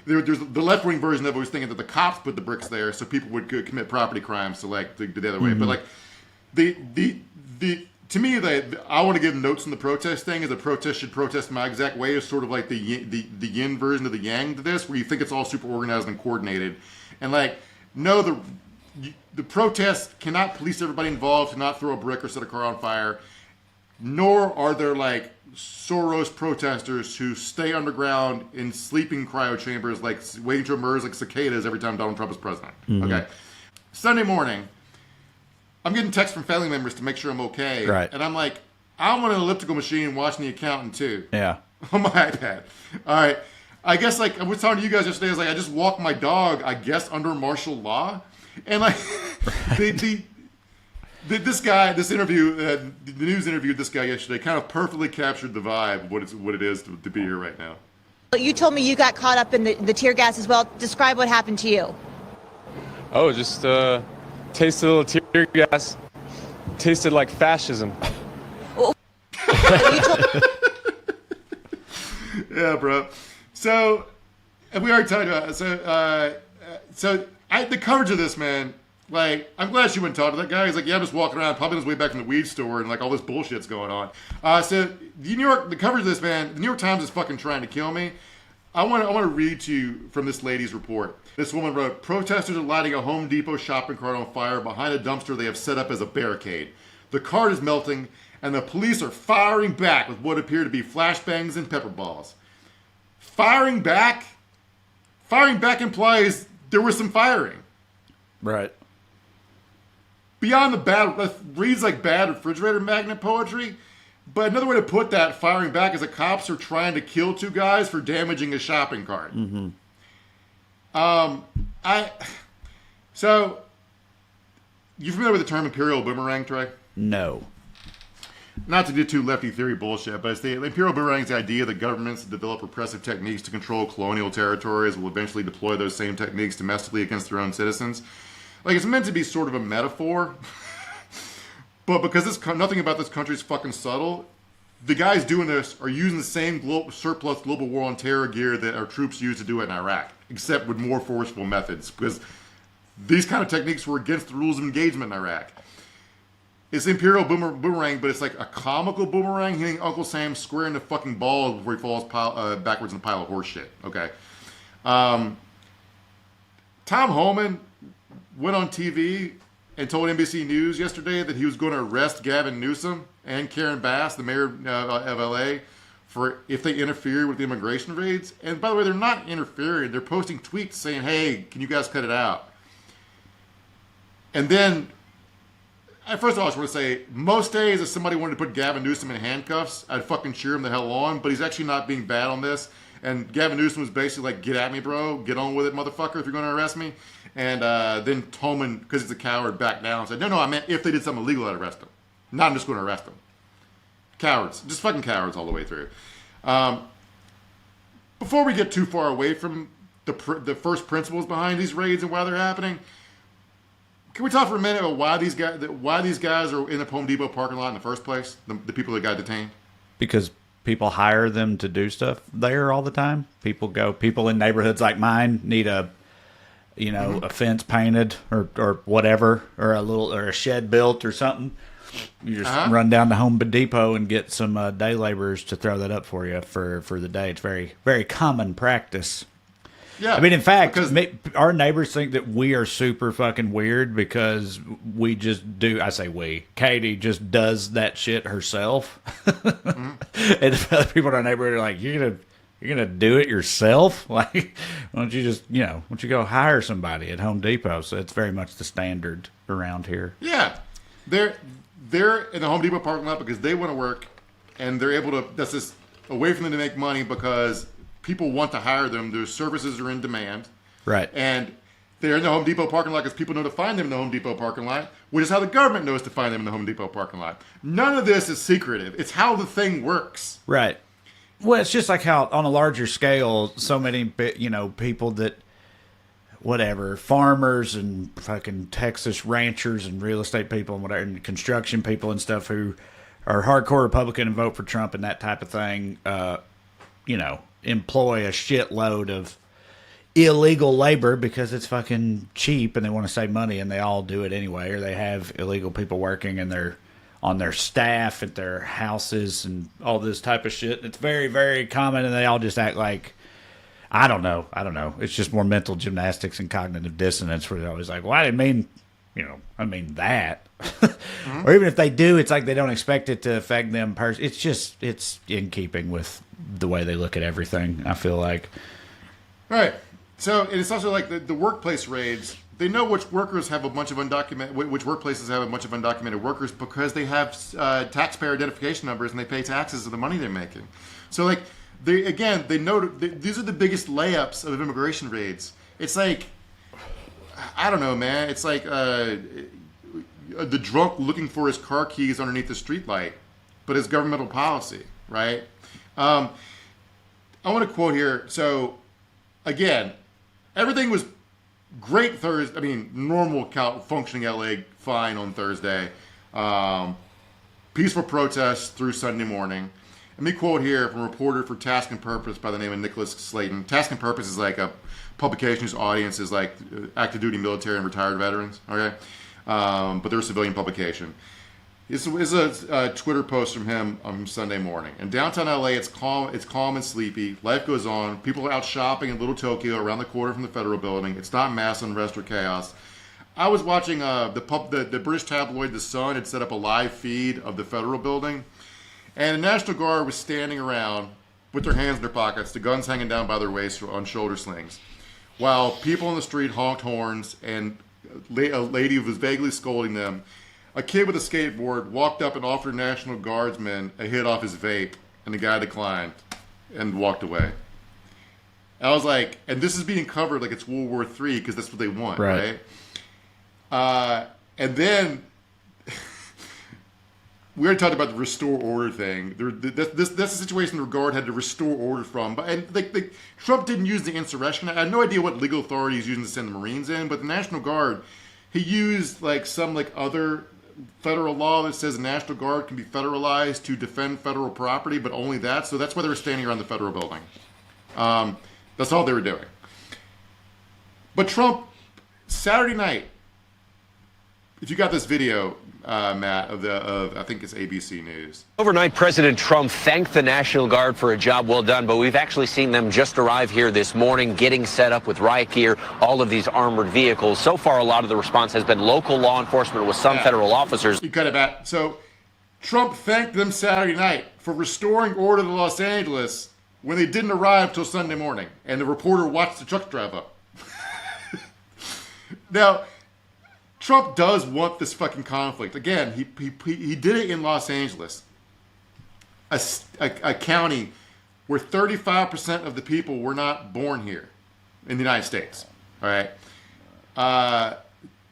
there's the left wing version of it was thinking that the cops put the bricks there so people would commit property crimes to like the other way. But like the to me, I want to give notes on the protest thing. Is a protest should protest my exact way is sort of like the yin version of the yang to this, where you think it's all super organized and coordinated, and like no, the protest cannot police everybody involved to not throw a brick or set a car on fire, nor are there like Soros protesters who stay underground in sleeping cryo chambers, like waiting to emerge like cicadas every time Donald Trump is president. Okay, Sunday morning, I'm getting texts from family members to make sure I'm okay. Right. And I'm like, I'm on an elliptical machine watching The Accountant too. Yeah. On my iPad. All right. I guess like I was talking to you guys yesterday, I was like, I just walked my dog, I guess, under martial law. And like this interview, the news interviewed this guy yesterday, kind of perfectly captured the vibe of what it is to be here right now. You told me you got caught up in the tear gas as well. Describe what happened to you. Oh, just tasted a little tear gas. Tasted like fascism. Yeah, bro. So, and we already talked about it. So the coverage of this, man, like, I'm glad she went and talked to that guy. He's like, yeah, I'm just walking around, probably on his way back from the weed store, and like all this bullshit's going on. So the coverage of this, man, the New York Times is fucking trying to kill me. I want to read to you from this lady's report. This woman wrote, protesters are lighting a Home Depot shopping cart on fire behind a dumpster they have set up as a barricade. The cart is melting, and the police are firing back with what appear to be flashbangs and pepper balls. Firing back implies there was some firing. Right. Beyond the bad, reads like bad refrigerator magnet poetry. But another way to put that, firing back, is that cops are trying to kill two guys for damaging a shopping cart. Mm-hmm. So, you familiar with the term Imperial boomerang, Trey? No. Not to get too lefty theory bullshit, but it's the Imperial boomerang is the idea that governments that develop repressive techniques to control colonial territories will eventually deploy those same techniques domestically against their own citizens. Like, it's meant to be sort of a metaphor, but because nothing about this country is fucking subtle, the guys doing this are using the same surplus global war on terror gear that our troops used to do it in Iraq, except with more forceful methods. Because these kind of techniques were against the rules of engagement in Iraq. It's the Imperial boomerang, but it's like a comical boomerang hitting Uncle Sam square in the fucking balls before he falls backwards in a pile of horse shit. Okay. Tom Homan went on TV and told NBC News yesterday that he was going to arrest Gavin Newsom and Karen Bass, the mayor of LA, for if they interfere with the immigration raids. And by the way, they're not interfering. They're posting tweets saying, hey, can you guys cut it out? And then, first of all, I just want to say, most days if somebody wanted to put Gavin Newsom in handcuffs, I'd fucking cheer him the hell on, but he's actually not being bad on this. And Gavin Newsom was basically like, get at me, bro. Get on with it, motherfucker, if you're going to arrest me. And then Tolman, because he's a coward, backed down and said, no, I meant if they did something illegal, I'd arrest them. Not I'm just going to arrest them. Cowards. Just fucking cowards all the way through. Before we get too far away from the first principles behind these raids and why they're happening, can we talk for a minute about why these guys are in the Home Depot parking lot in the first place? The people that got detained? Because people hire them to do stuff there all the time. People in neighborhoods like mine need a fence painted or whatever, or a shed built or something. You just run down to Home Depot and get some day laborers to throw that up for you for the day. It's very, very common practice. Yeah. I mean, in fact, our neighbors think that we are super fucking weird because we just do. I say we. Katie just does that shit herself, and other people in our neighborhood are like, "You're gonna do it yourself? Like, why don't you just why don't you go hire somebody at Home Depot?" So it's very much the standard around here. Yeah, they're in the Home Depot parking lot because they want to work, and they're able to. That's just a way for them to make money because people want to hire them. Their services are in demand. Right. And they're in the Home Depot parking lot because people know to find them in the Home Depot parking lot, which is how the government knows to find them in the Home Depot parking lot. None of this is secretive. It's how the thing works. Right. Well, it's just like how on a larger scale, so many, people that, farmers and fucking Texas ranchers and real estate people and whatever, and construction people and stuff who are hardcore Republican and vote for Trump and that type of thing, employ a shitload of illegal labor because it's fucking cheap and they want to save money, and they all do it anyway, or they have illegal people working and they're on their staff at their houses and all this type of shit. It's very, very common, and they all just act like, I don't know. It's just more mental gymnastics and cognitive dissonance where they're always like, well, I didn't mean, I mean that. Or even if they do, it's like they don't expect it to affect them personally. It's in keeping with the way they look at everything, I feel like. Right. So it's also like the workplace raids. They know which workers have a bunch of which workplaces have a bunch of undocumented workers because they have taxpayer identification numbers and they pay taxes of the money they're making. So they know these are the biggest layups of immigration raids. It's like, I don't know, man. It's like the drunk looking for his car keys underneath the streetlight, but it's governmental policy, right? I want to quote here. So, again, everything was great Thursday. I mean, normal functioning LA fine on Thursday. Peaceful protests through Sunday morning. Let me quote here from a reporter for Task and Purpose by the name of Nicholas Slayton. Task and Purpose is like a publication whose audience is like active duty military and retired veterans. Okay, but they're a civilian publication. This is a Twitter post from him on Sunday morning. In downtown LA, it's calm and sleepy. Life goes on. People are out shopping in Little Tokyo around the corner from the Federal Building. It's not mass unrest or chaos. I was watching the British tabloid The Sun had set up a live feed of the Federal Building, and the National Guard was standing around with their hands in their pockets, the guns hanging down by their waists on shoulder slings, while people on the street honked horns, and a lady was vaguely scolding them. A kid with a skateboard walked up and offered National Guardsman a hit off his vape, and the guy declined and walked away. I was like, and this is being covered like it's World War III because that's what they want, right? And then we already talked about the restore order thing. That's a situation the Guard had to restore order from. But Trump didn't use the insurrection. I had no idea what legal authority he's using to send the Marines in, but the National Guard, he used some other federal law that says the National Guard can be federalized to defend federal property, but only that. So that's why they were standing around the Federal Building. That's all they were doing. But Trump Saturday night, if you got this video, Matt, of I think it's ABC News. Overnight, President Trump thanked the National Guard for a job well done, but we've actually seen them just arrive here this morning, getting set up with riot gear, all of these armored vehicles. So far, a lot of the response has been local law enforcement with some federal officers. You cut it back. So Trump thanked them Saturday night for restoring order to Los Angeles when they didn't arrive till Sunday morning, and the reporter watched the truck drive up. Now, Trump does want this fucking conflict. Again, he did it in Los Angeles, a county where 35% of the people were not born here in the United States. All right,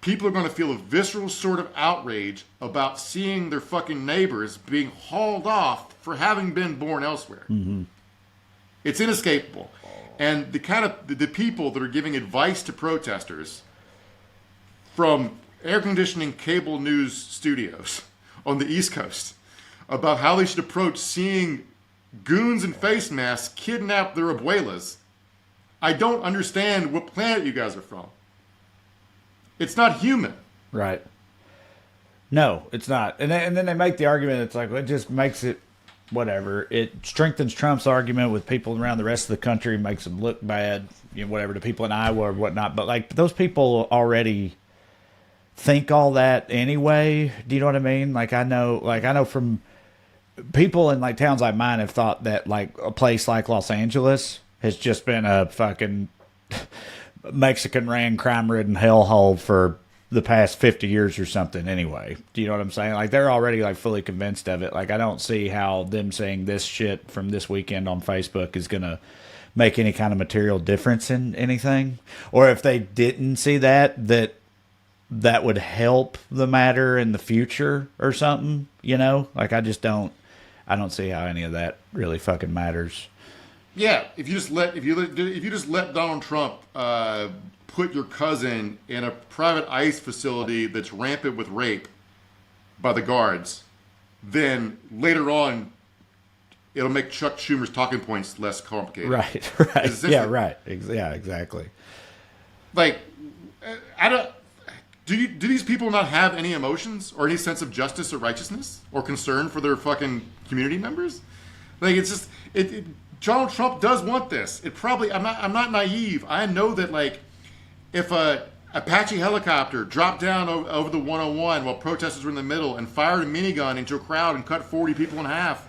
people are going to feel a visceral sort of outrage about seeing their fucking neighbors being hauled off for having been born elsewhere. Mm-hmm. It's inescapable, and the people that are giving advice to protesters from air conditioning cable news studios on the East Coast about how they should approach seeing goons in face masks kidnap their abuelas. I don't understand what planet you guys are from. It's not human. Right. No, it's not. And then they make the argument, it's like, well, it just makes it whatever. It strengthens Trump's argument with people around the rest of the country, makes them look bad, you know, whatever, to people in Iowa or whatnot. But, like, those people already think all that anyway. Do you know what I mean? Like I know from people in like towns like mine have thought that like a place like Los Angeles has just been a fucking Mexican ran crime ridden hellhole for the past 50 years or something anyway. Do you know what I'm saying? Like they're already like fully convinced of it. Like I don't see how them saying this shit from this weekend on Facebook is going to make any kind of material difference in anything. Or if they didn't see that would help the matter in the future or something, you know? Like I don't see how any of that really fucking matters. Yeah, if you just let Donald Trump put your cousin in a private ICE facility that's rampant with rape by the guards, then later on it'll make Chuck Schumer's talking points less complicated. Right. Yeah, right. Yeah, exactly. Like Do these people not have any emotions or any sense of justice or righteousness or concern for their fucking community members? Like it's just Donald Trump does want this. It probably I'm not naive. I know that like if a Apache helicopter dropped down over the 101 while protesters were in the middle and fired a minigun into a crowd and cut 40 people in half,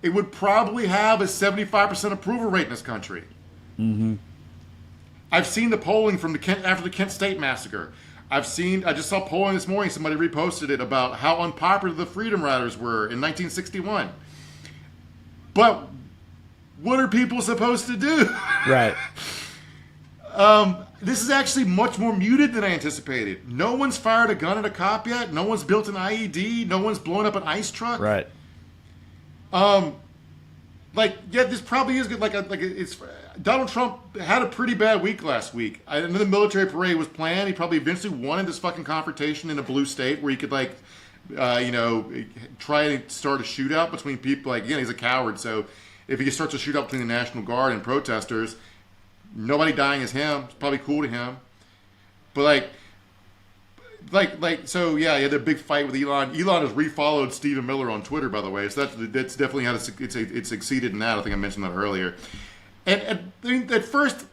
it would probably have a 75% approval rate in this country. Mm-hmm. I've seen the polling from after the Kent State massacre. I just saw polling this morning, somebody reposted it about how unpopular the Freedom Riders were in 1961. But what are people supposed to do? Right. This is actually much more muted than I anticipated. No one's fired a gun at a cop yet. No one's built an IED. No one's blown up an ICE truck. Right. This probably is good. It's Donald Trump had a pretty bad week last week. I know the military parade was planned. He probably eventually wanted this fucking confrontation in a blue state where he could try and start a shootout between people. Like again, he's a coward, so if he starts a shootout between the National Guard and protesters, nobody dying is him. It's probably cool to him. But so yeah, he had a big fight with Elon. Elon has refollowed Stephen Miller on Twitter, by the way. So that's definitely how it's succeeded in that. I think I mentioned that earlier. And I mean, at first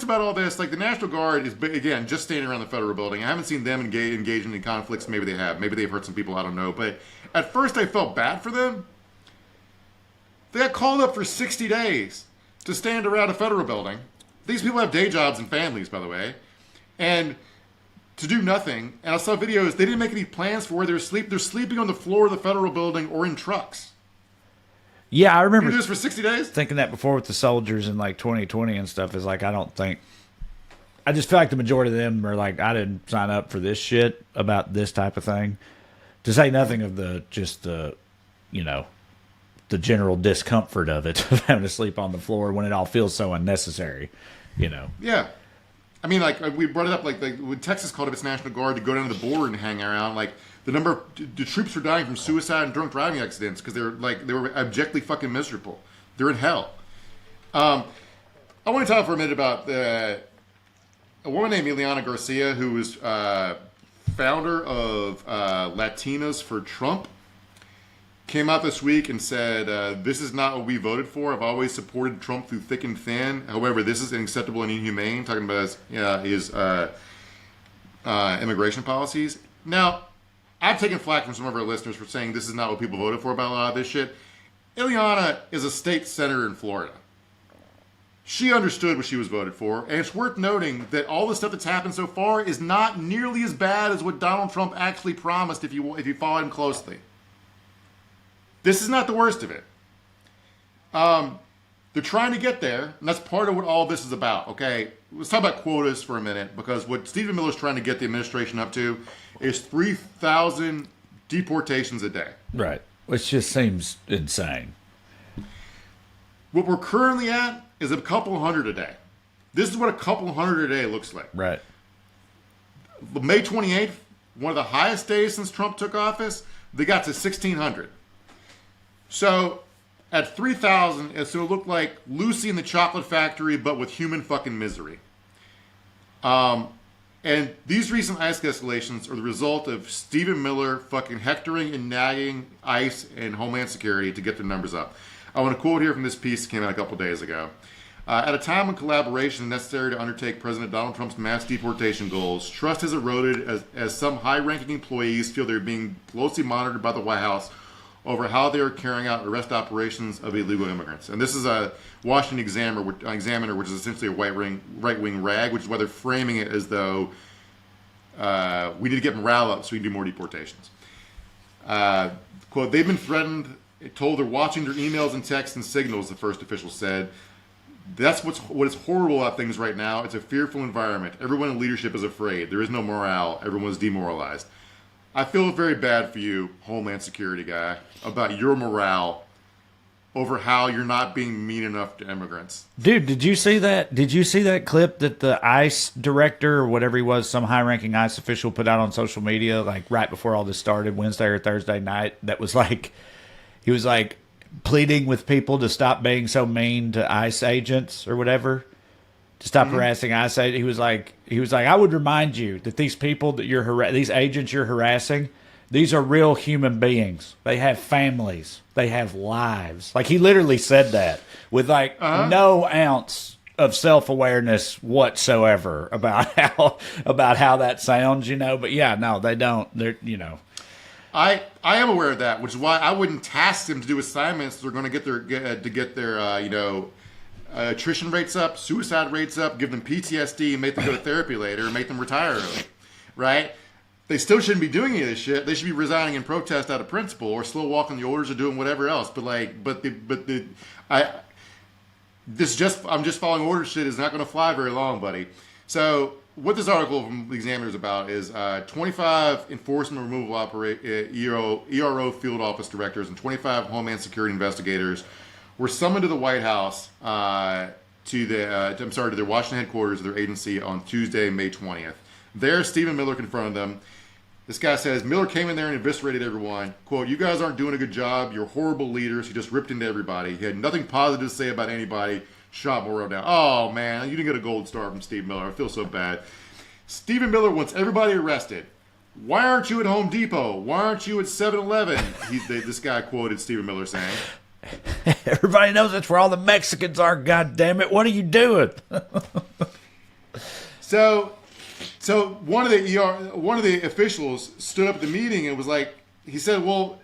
about all this, like the National Guard is again just standing around the federal building. I haven't seen them engage in any conflicts. Maybe they have. Maybe they've hurt some people. I don't know. But at first, I felt bad for them. They got called up for 60 days to stand around a federal building. These people have day jobs and families, by the way, and to do nothing. And I saw videos. They didn't make any plans for where they're sleeping. They're sleeping on the floor of the federal building or in trucks. Yeah, I remember you do this for 60 days? Thinking that before with the soldiers in like 2020 and stuff is like, I just feel like the majority of them are like, I didn't sign up for this shit about this type of thing. To say nothing of the general discomfort of it, of having to sleep on the floor when it all feels so unnecessary, you know? Yeah. I mean, like we brought it up, like when Texas called up its National Guard to go down to the border and hang around, like the number of the troops were dying from suicide and drunk driving accidents because they were abjectly fucking miserable. They're in hell. I want to talk for a minute about a woman named Ileana Garcia, who was founder of Latinas for Trump, came out this week and said, this is not what we voted for. I've always supported Trump through thick and thin. However, this is unacceptable and inhumane, talking about his immigration policies. Now, I've taken flack from some of our listeners for saying this is not what people voted for about a lot of this shit. Ileana is a state senator in Florida. She understood what she was voted for, and it's worth noting that all the stuff that's happened so far is not nearly as bad as what Donald Trump actually promised if you followed him closely. This is not the worst of it. They're trying to get there, and that's part of what all this is about, okay? Let's talk about quotas for a minute, because what Stephen Miller's trying to get the administration up to is 3,000 deportations a day. Right. Which just seems insane. What we're currently at is a couple hundred a day. This is what a couple hundred a day looks like. Right. May 28th, one of the highest days since Trump took office, they got to 1,600. So at 3,000, it's going to look like Lucy in the Chocolate Factory, but with human fucking misery. And these recent ICE escalations are the result of Stephen Miller fucking hectoring and nagging ICE and Homeland Security to get their numbers up. I want to quote here from this piece that came out a couple days ago. At a time when collaboration is necessary to undertake President Donald Trump's mass deportation goals, trust has eroded as some high-ranking employees feel they're being closely monitored by the White House over how they are carrying out arrest operations of illegal immigrants. And this is a Washington Examiner, which is essentially a right-wing rag, which is why they're framing it as though we need to get morale up so we can do more deportations. Quote, they've been threatened, told they're watching their emails and texts and signals, the first official said. That's what is horrible about things right now. It's a fearful environment. Everyone in leadership is afraid. There is no morale. Everyone's demoralized. I feel very bad for you, Homeland Security guy, about your morale over how you're not being mean enough to immigrants. Dude, did you see that? Did you see that clip that the ICE director or whatever he was, some high-ranking ICE official put out on social media, like right before all this started, Wednesday or Thursday night, that was like, he was like pleading with people to stop being so mean to ICE agents or whatever, to stop harassing ICE agents. He was like, I would remind you that these people that these agents you're harassing, these are real human beings. They have families. They have lives. Like, he literally said that with like no ounce of self-awareness whatsoever about how that sounds, you know. But yeah, no, they don't. They're, you know. I am aware of that, which is why I wouldn't task them to do assignments that are going to get their attrition rates up, suicide rates up, give them PTSD, and make them go to therapy later, and make them retire early, right? They still shouldn't be doing any of this shit. They should be resigning in protest out of principle, or slow walking the orders, or doing whatever else. I'm just following orders shit is not going to fly very long, buddy. So what this article from the Examiner is about is 25 enforcement removal ERO field office directors and 25 Homeland Security investigators were summoned to the White House to their Washington headquarters of their agency on Tuesday, May 20th. There, Stephen Miller confronted them. This guy says, Miller came in there and eviscerated everyone. Quote, you guys aren't doing a good job. You're horrible leaders. He just ripped into everybody. He had nothing positive to say about anybody. Shot Moreau down. Oh, man, you didn't get a gold star from Steve Miller. I feel so bad. Stephen Miller wants everybody arrested. Why aren't you at Home Depot? Why aren't you at 7-Eleven? This guy quoted Stephen Miller saying. Everybody knows that's where all the Mexicans are, goddammit. What are you doing? So one of the officials stood up at the meeting and was like, he said, well,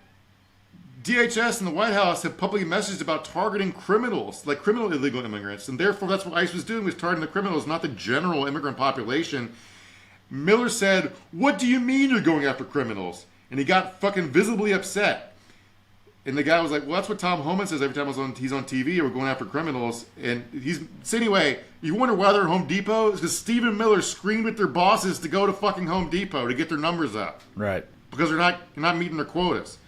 DHS and the White House have publicly messaged about targeting criminals, like criminal illegal immigrants, and therefore that's what ICE was doing, was targeting the criminals, not the general immigrant population. Miller said, what do you mean you're going after criminals? And he got fucking visibly upset. And the guy was like, well, that's what Tom Homan says every time he's on TV, we're going after criminals. And so anyway, you wonder why they're at Home Depot? It's because Stephen Miller screamed at their bosses to go to fucking Home Depot to get their numbers up. Right. Because they're not meeting their quotas.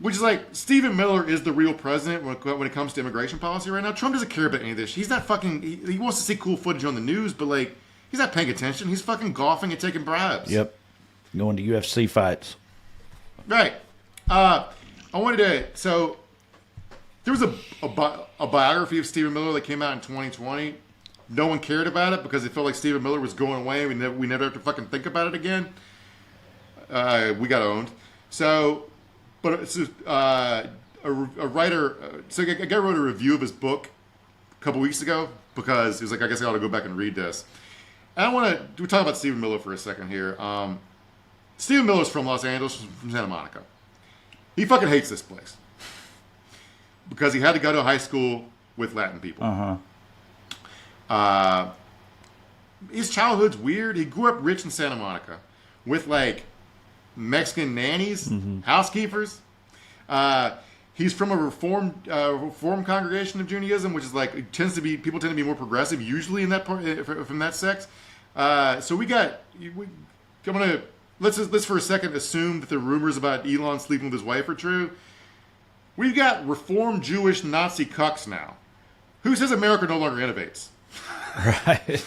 Which is like, Stephen Miller is the real president when it comes to immigration policy right now. Trump doesn't care about any of this. He's not fucking, he wants to see cool footage on the news, but like, he's not paying attention. He's fucking golfing and taking bribes. Yep. Going to UFC fights. Right. So there was a biography of Stephen Miller that came out in 2020. no one cared about it because it felt like Stephen Miller was going away. We never have to fucking think about it again. We got owned. So, but it's a writer. So a guy wrote a review of his book a couple weeks ago because he was like, I guess I ought to go back and read this. And I want to talk about Stephen Miller for a second here. Stephen Miller's from Los Angeles, from Santa Monica. He fucking hates this place because he had to go to a high school with Latin people. His childhood's weird. He grew up rich in Santa Monica with like Mexican nannies, housekeepers. He's from a reformed congregation of Judaism, which is like people tend to be more progressive usually in that part from that sect. So let's for a second assume that the rumors about Elon sleeping with his wife are true. We've got reformed Jewish Nazi cucks now. Who says America no longer innovates? Right.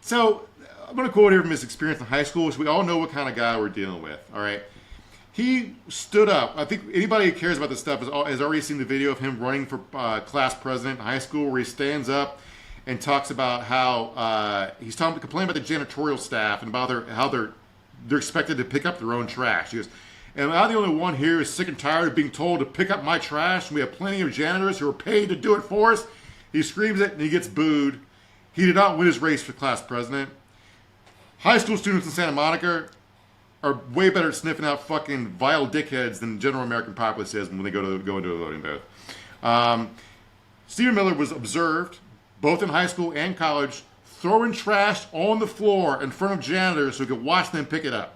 So I'm going to quote here from his experience in high school, which we all know what kind of guy we're dealing with. All right. He stood up. I think anybody who cares about this stuff has already seen the video of him running for class president in high school, where he stands up and talks about how he's complaining about the janitorial staff and about how they're expected to pick up their own trash. He goes, "And I'm the only one here who's sick and tired of being told to pick up my trash. And we have plenty of janitors who are paid to do it for us." He screams it and he gets booed. He did not win his race for class president. High school students in Santa Monica are way better at sniffing out fucking vile dickheads than the general American populace is when they go into a voting booth. Stephen Miller was observed, both in high school and college, throwing trash on the floor in front of janitors so he could watch them pick it up.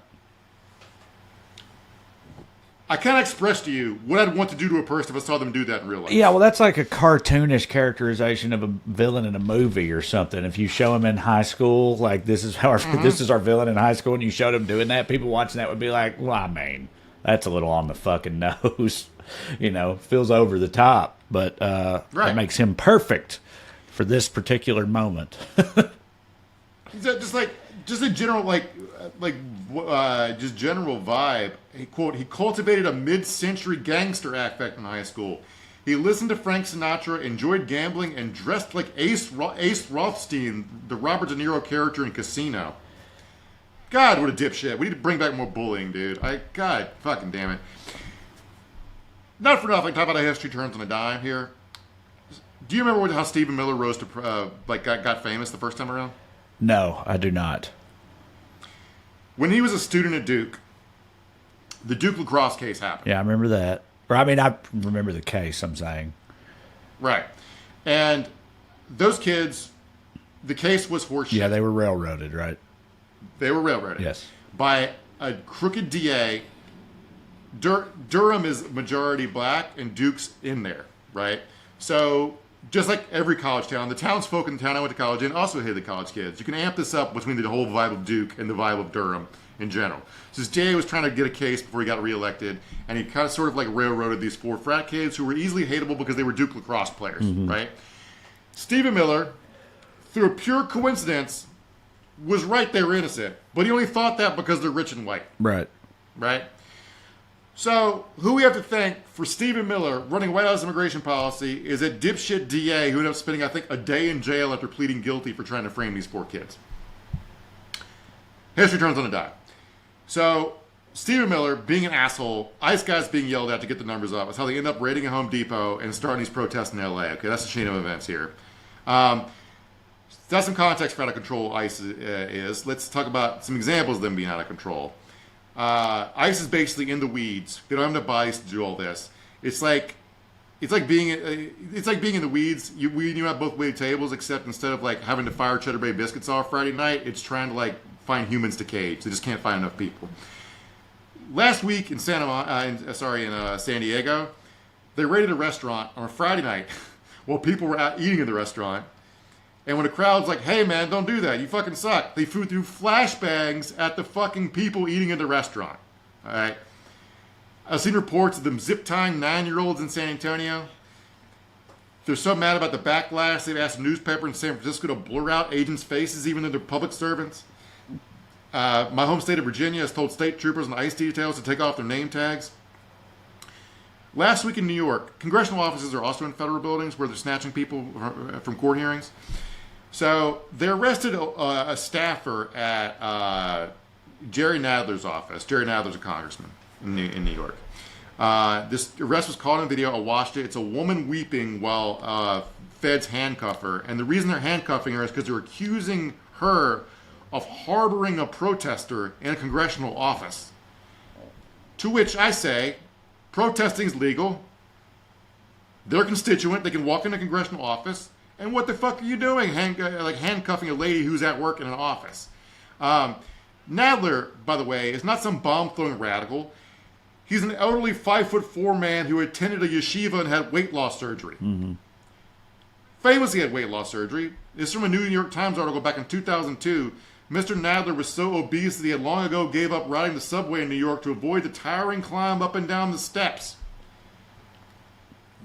I can't express to you what I'd want to do to a person if I saw them do that in real life. Yeah, well, that's like a cartoonish characterization of a villain in a movie or something. If you show him in high school, like this is our villain in high school, and you showed him doing that, people watching that would be like, well, I mean, that's a little on the fucking nose. Feels over the top, but that makes him perfect for this particular moment. Just a general general vibe. He cultivated a mid-century gangster affect in high school. He listened to Frank Sinatra, enjoyed gambling, and dressed like Ace Rothstein, the Robert De Niro character in Casino. God, what a dipshit. We need to bring back more bullying, dude. God fucking damn it. Not for nothing, talk about how history turns on a dime here. Do you remember how Stephen Miller rose to got famous the first time around? No, I do not. When he was a student at Duke, the Duke lacrosse case happened. Yeah, I remember that. Or I remember the case, I'm saying. Right. And those kids, the case was horseshit. Yeah, they were railroaded, right? They were railroaded. Yes. By a crooked DA. Durham is majority black, and Duke's in there, right? So, just like every college town, the townsfolk in the town I went to college in also hated the college kids. You can amp this up between the whole vibe of Duke and the vibe of Durham in general. So this DA was trying to get a case before he got reelected, and he kind of sort of like railroaded these 4 frat kids who were easily hateable because they were Duke lacrosse players, right? Stephen Miller, through a pure coincidence, was right they were innocent, but he only thought that because they're rich and white. Right. Right? So, who we have to thank for Stephen Miller running White House immigration policy is a dipshit DA who ended up spending, I think, a day in jail after pleading guilty for trying to frame these 4 kids. History turns on a dime. So, Stephen Miller being an asshole, ICE guys being yelled at to get the numbers up. That's how they end up raiding a Home Depot and starting these protests in LA. Okay, that's the chain of events here. That's some context for how out of control ICE is. Let's talk about some examples of them being out of control. ICE is basically in the weeds. They don't have enough bodies to do all this. It's like being in the weeds. You have both weighted tables, except instead of like having to fire Cheddar Bay biscuits off Friday night, it's trying to like find humans to cage. They just can't find enough people. Last week in San Diego, they raided a restaurant on a Friday night while people were out eating in the restaurant. And when the crowd's like, hey man, don't do that, you fucking suck, they threw flashbangs at the fucking people eating in the restaurant. Alright? I've seen reports of them zip tying 9-year-olds in San Antonio. They're so mad about the backlash, they've asked a newspaper in San Francisco to blur out agents' faces even though they're public servants. My home state of Virginia has told state troopers and ICE details to take off their name tags. Last week in New York, congressional offices are also in federal buildings where they're snatching people from court hearings. So they arrested a staffer at Jerry Nadler's office. Jerry Nadler's a congressman in New York. This arrest was caught on video. I watched it. It's a woman weeping while feds handcuff her. And the reason they're handcuffing her is because they're accusing her of harboring a protester in a congressional office. To which I say, protesting is legal. They're a constituent. They can walk in a congressional office. And what the fuck are you doing? Handcuffing a lady who's at work in an office. Nadler, by the way, is not some bomb-throwing radical. He's an elderly 5'4" man who attended a yeshiva and had weight loss surgery. Mm-hmm. Famously had weight loss surgery. This is from a New York Times article back in 2002. Mr. Nadler was so obese that he had long ago gave up riding the subway in New York to avoid the tiring climb up and down the steps.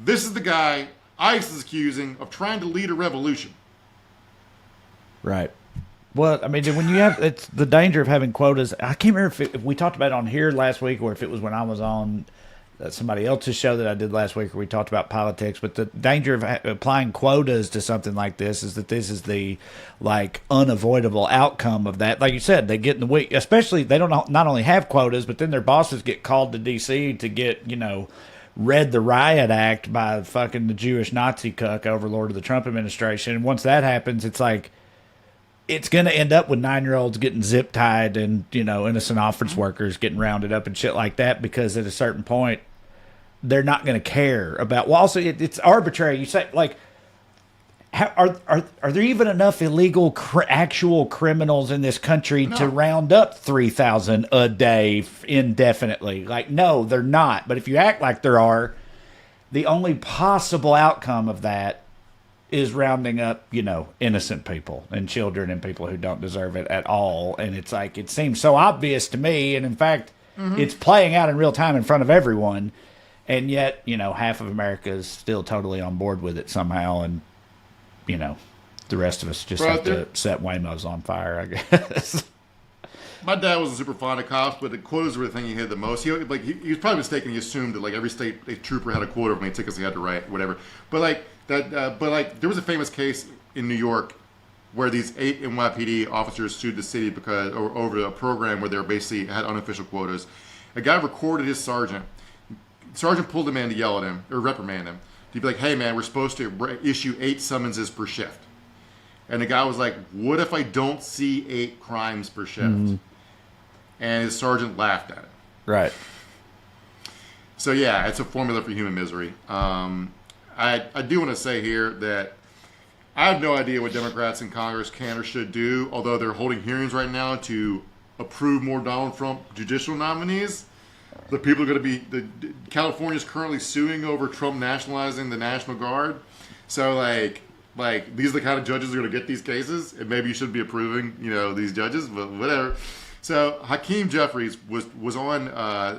This is the guy ICE is accusing of trying to lead a revolution. Right. Well, I mean, when you have, it's the danger of having quotas. I can't remember if we talked about it on here last week or if it was when I was on somebody else's show that I did last week where we talked about politics. But the danger of applying quotas to something like this is that this is the unavoidable outcome of that. Like you said, they get in the week, especially they don't not only have quotas, but then their bosses get called to D.C. to get read the riot act by fucking the Jewish Nazi cuck overlord of the Trump administration. And once that happens, it's like it's going to end up with 9-year-olds getting zip tied and, innocent office workers getting rounded up and shit like that, because at a certain point, they're not going to care about. Well, also, it's arbitrary. You say, are there even enough illegal actual criminals in this country to round up 3,000 a day indefinitely? No, they're not. But if you act like there are, the only possible outcome of that is rounding up, innocent people and children and people who don't deserve it at all. And it's it seems so obvious to me. And in fact, it's playing out in real time in front of everyone. And yet, half of America is still totally on board with it somehow. And, the rest of us just have to set Waymos on fire, I guess. My dad wasn't super fond of cops, but the quotas were the thing he hated the most. He was probably mistaken. He assumed that every state trooper had a quota of how many tickets he had to write, whatever. But there was a famous case in New York where these 8 NYPD officers sued the city over a program where they basically had unofficial quotas. A guy recorded his sergeant. Sergeant pulled him in to yell at him or reprimand him. He'd be like, "Hey man, we're supposed to issue 8 summonses per shift." And the guy was like, "What if I don't see 8 crimes per shift?" Mm-hmm. And his sergeant laughed at it. Right. So yeah, it's a formula for human misery. I do want to say here that I have no idea what Democrats in Congress can or should do, although they're holding hearings right now to approve more Donald Trump judicial nominees. The people are going to be, California is currently suing over Trump nationalizing the National Guard. So these are the kind of judges who are going to get these cases, and maybe you should be approving, these judges, but whatever. So Hakeem Jeffries was on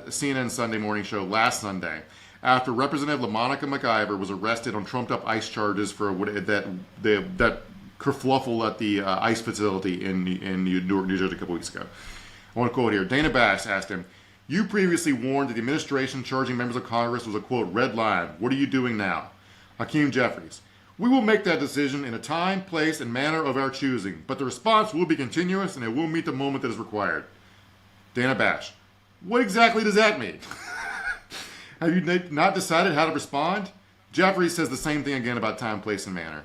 CNN Sunday morning show last Sunday after Representative LaMonica McIver was arrested on trumped-up ICE charges for that kerfluffle at the ICE facility in New Jersey a couple weeks ago. I want to quote here. Dana Bash asked him, "You previously warned that the administration charging members of Congress was a, quote, red line. What are you doing now?" Hakeem Jeffries, "We will make that decision in a time, place, and manner of our choosing, but the response will be continuous and it will meet the moment that is required." Dana Bash, "What exactly does that mean?" "Have you not decided how to respond?" Jeffries says the same thing again about time, place, and manner.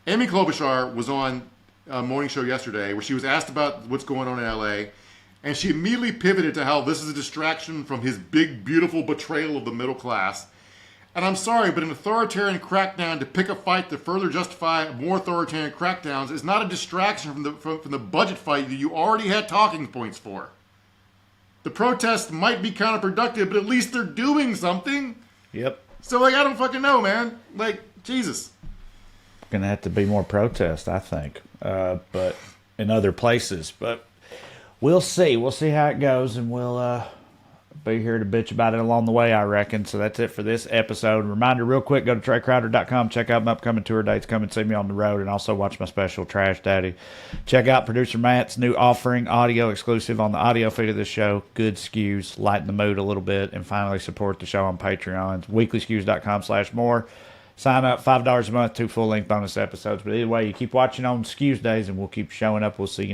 Amy Klobuchar was on a morning show yesterday where she was asked about what's going on in LA, and she immediately pivoted to how this is a distraction from his big, beautiful betrayal of the middle class. And I'm sorry, but an authoritarian crackdown to pick a fight to further justify more authoritarian crackdowns is not a distraction from the budget fight that you already had talking points for. The protests might be counterproductive, but at least they're doing something. Yep. So, I don't fucking know, man. Jesus. Gonna have to be more protest, I think, but in other places. But we'll see. We'll see how it goes, and we'll be here to bitch about it along the way, I reckon. So that's it for this episode. Reminder real quick, go to TreyCrowder.com, check out my upcoming tour dates, come and see me on the road, and also watch my special Trash Daddy. Check out producer Matt's new offering, audio exclusive on the audio feed of this show, Good Skews, lighten the mood a little bit, and finally support the show on Patreon, weeklyskews.com/more. Sign up, $5 a month, 2 full-length bonus episodes. But either way, you keep watching on Skews Days, and we'll keep showing up. We'll see you next